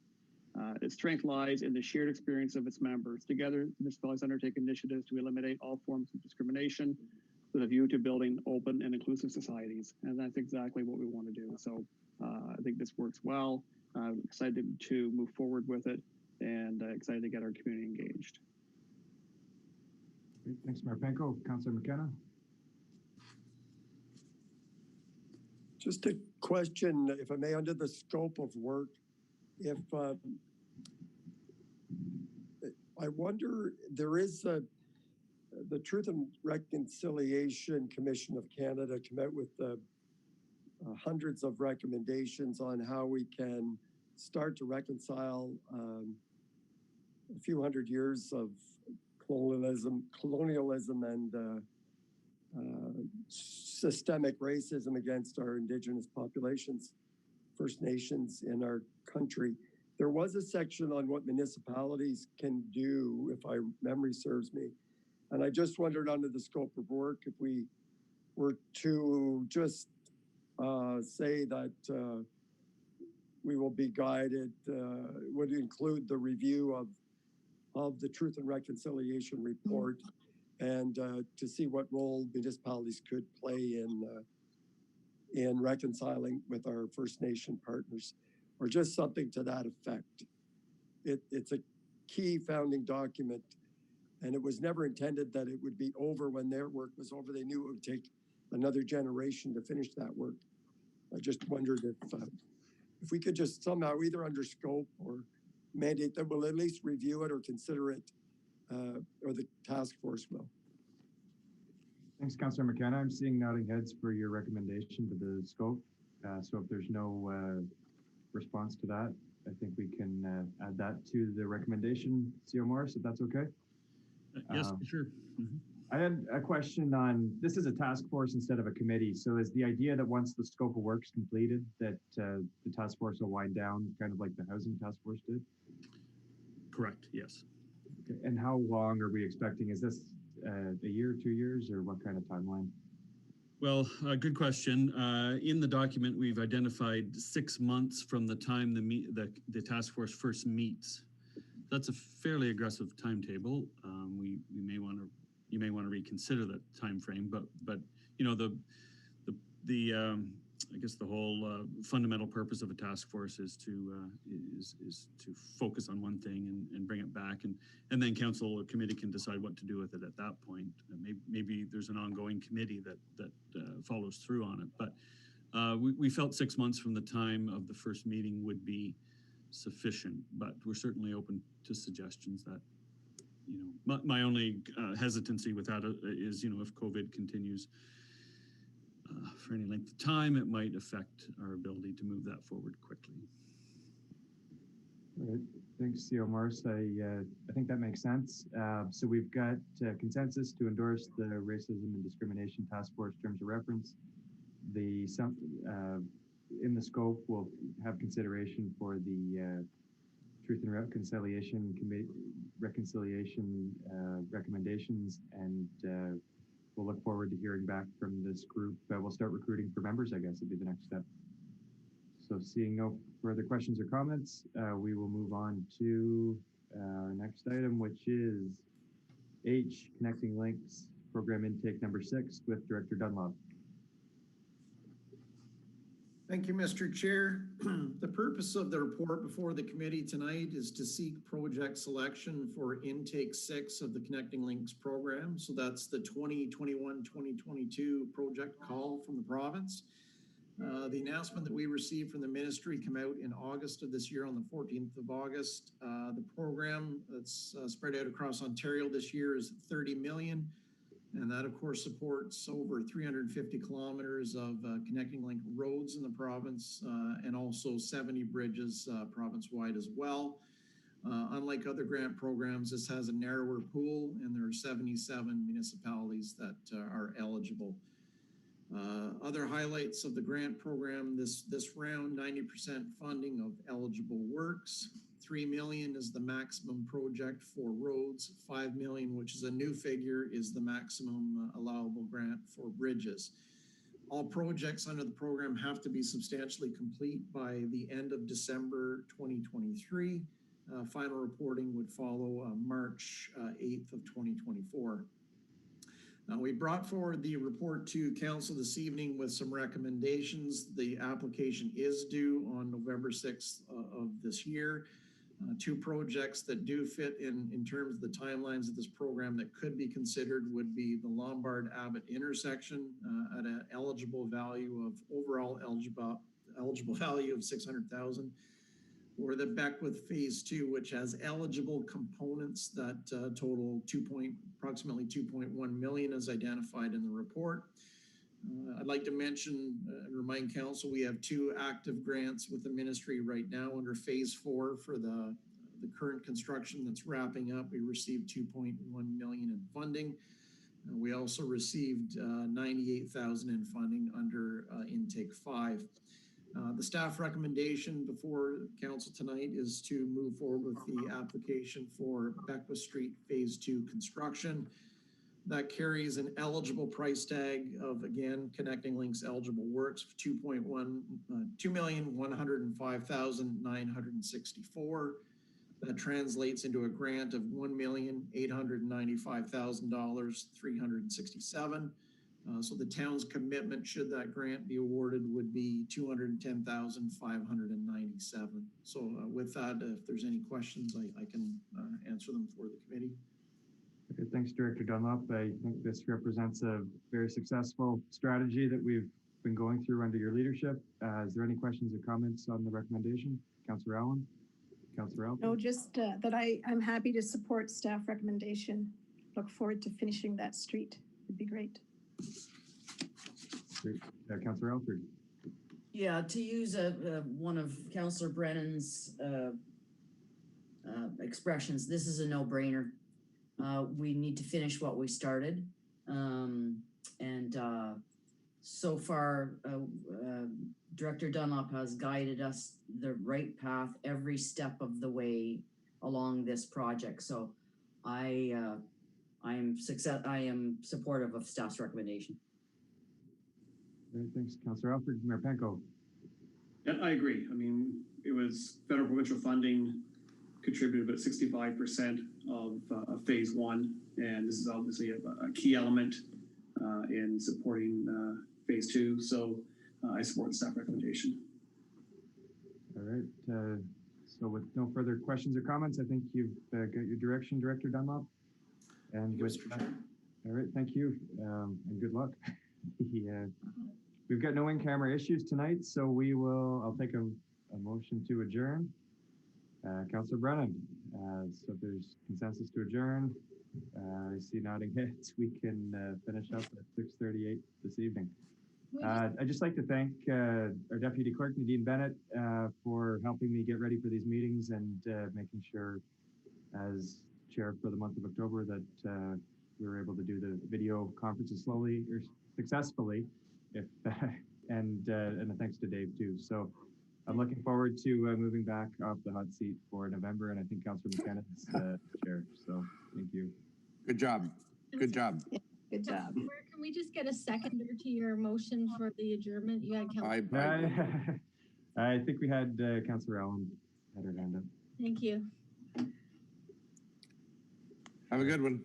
C: Its strength lies in the shared experience of its members. Together, municipalities undertake initiatives to eliminate all forms of discrimination with a view to building open and inclusive societies. And that's exactly what we want to do. So I think this works well. I'm excited to move forward with it and excited to get our community engaged.
A: Great. Thanks, Mayor Panko. Councillor McKenna.
E: Just a question, if I may, under the scope of work, if I wonder, there is the Truth and Reconciliation Commission of Canada come out with hundreds of recommendations on how we can start to reconcile a few hundred years of colonialism and systemic racism against our Indigenous populations, First Nations in our country. There was a section on what municipalities can do, if memory serves me. And I just wondered, under the scope of work, if we were to just say that we will be guided, would include the review of the Truth and Reconciliation report, and to see what role municipalities could play in reconciling with our First Nation partners, or just something to that effect. It's a key founding document, and it was never intended that it would be over when their work was over. They knew it would take another generation to finish that work. I just wondered if we could just somehow, either under scope or mandate that we'll at least review it or consider it, or the task force will.
A: Thanks, Councillor McKenna. I'm seeing nodding heads for your recommendation to the scope. So if there's no response to that, I think we can add that to the recommendation, CO Morris, if that's okay.
B: Yes, sure.
A: I had a question on, this is a task force instead of a committee. So is the idea that once the scope of work's completed, that the task force will wind down, kind of like the housing task force did?
B: Correct, yes.
A: Okay. And how long are we expecting? Is this a year, 2 years, or what kind of timeline?
B: Well, good question. In the document, we've identified 6 months from the time the task force first meets. That's a fairly aggressive timetable. You may want to reconsider that time frame, but you know I guess the whole fundamental purpose of a task force is to focus on one thing and bring it back, and then council or committee can decide what to do with it at that point. Maybe there's an ongoing committee that follows through on it, but we felt 6 months from the time of the first meeting would be sufficient, but we're certainly open to suggestions that, you know, my only hesitancy with that is, you know, if COVID continues for any length of time, it might affect our ability to move that forward quickly.
A: All right. Thanks, CEO Morris. I think that makes sense. So we've got consensus to endorse the Racism and Discrimination Task Force terms of reference. In the scope, we'll have consideration for the Truth and Reconciliation Committee recommendations, and we'll look forward to hearing back from this group. We'll start recruiting for members, I guess, would be the next step. So seeing no further questions or comments, we will move on to our next item, which is H, Connecting Links Program Intake number 6 with Director Dunlop.
G: Thank you, Mr. Chair. The purpose of the report before the committee tonight is to seek project selection for intake 6 of the Connecting Links program. So that's the 2021-2022 project call from the province. The announcement that we received from the ministry came out in August of this year, on the 14th of August. The program that's spread out across Ontario this year is 30 million. And that, of course, supports over 350 kilometers of connecting link roads in the province, and also 70 bridges province-wide as well. Unlike other grant programs, this has a narrower pool, and there are 77 municipalities that are eligible. Other highlights of the grant program this round: 90% funding of eligible works. 3 million is the maximum project for roads. 5 million, which is a new figure, is the maximum allowable grant for bridges. All projects under the program have to be substantially complete by the end of December 2023. Final reporting would follow March 8th of 2024. We brought forward the report to council this evening with some recommendations. The application is due on November 6th of this year. 2 projects that do fit in terms of the timelines of this program that could be considered would be the Lombard-Abbott intersection at an eligible value of overall eligible value of 600,000, or the Beckwith Phase 2, which has eligible components that total approximately 2.1 million, as identified in the report. I'd like to mention and remind council, we have 2 active grants with the ministry right now under Phase 4 for the current construction that's wrapping up. We received 2.1 million in funding. We also received 98,000 in funding under Intake 5. The staff recommendation before council tonight is to move forward with the application for Beckwith Street Phase 2 construction. That carries an eligible price tag of, again, Connecting Links eligible works of 2,105,964. That translates into a grant of $1,895,367. So the town's commitment, should that grant be awarded, would be 210,597. So with that, if there's any questions, I can answer them for the committee.
A: Okay, thanks, Director Dunlop. I think this represents a very successful strategy that we've been going through under your leadership. Is there any questions or comments on the recommendation? Councillor Allen? Councillor Allen?
L: No, just that I'm happy to support staff recommendation. Look forward to finishing that street. It'd be great.
A: Great. Councillor Alford?
J: Yeah, to use one of Councillor Brennan's expressions, this is a no-brainer. We need to finish what we started. So far, Director Dunlop has guided us the right path every step of the way along this project. So I am supportive of staff's recommendation.
A: Great, thanks, Councillor Alfred. Mayor Penko.
C: Yeah, I agree. I mean, it was federal provincial funding contributed about 65% of phase one. And this is obviously a key element in supporting phase two. So I support the staff recommendation.
A: All right. So with no further questions or comments, I think you've got your direction, Director Dunlop. And with that, all right, thank you, and good luck. We've got no in-camera issues tonight, so I'll take a motion to adjourn. Councillor Brennan, so if there's consensus to adjourn, I see nodding heads. We can finish up at 6:38 this evening. I'd just like to thank our Deputy Clerk, Nadine Bennett, for helping me get ready for these meetings and making sure, as chair for the month of October, that we were able to do the video conferences slowly or successfully. And a thanks to Dave too. So I'm looking forward to moving back off the hot seat for November, and I think Councillor McKenna is chair. So thank you.
F: Good job. Good job.
L: Good job.
N: Can we just get a seconder to your motion for the adjournment? You had
A: I think we had Councillor Allen had her hand up.
N: Thank you.
F: Have a good one.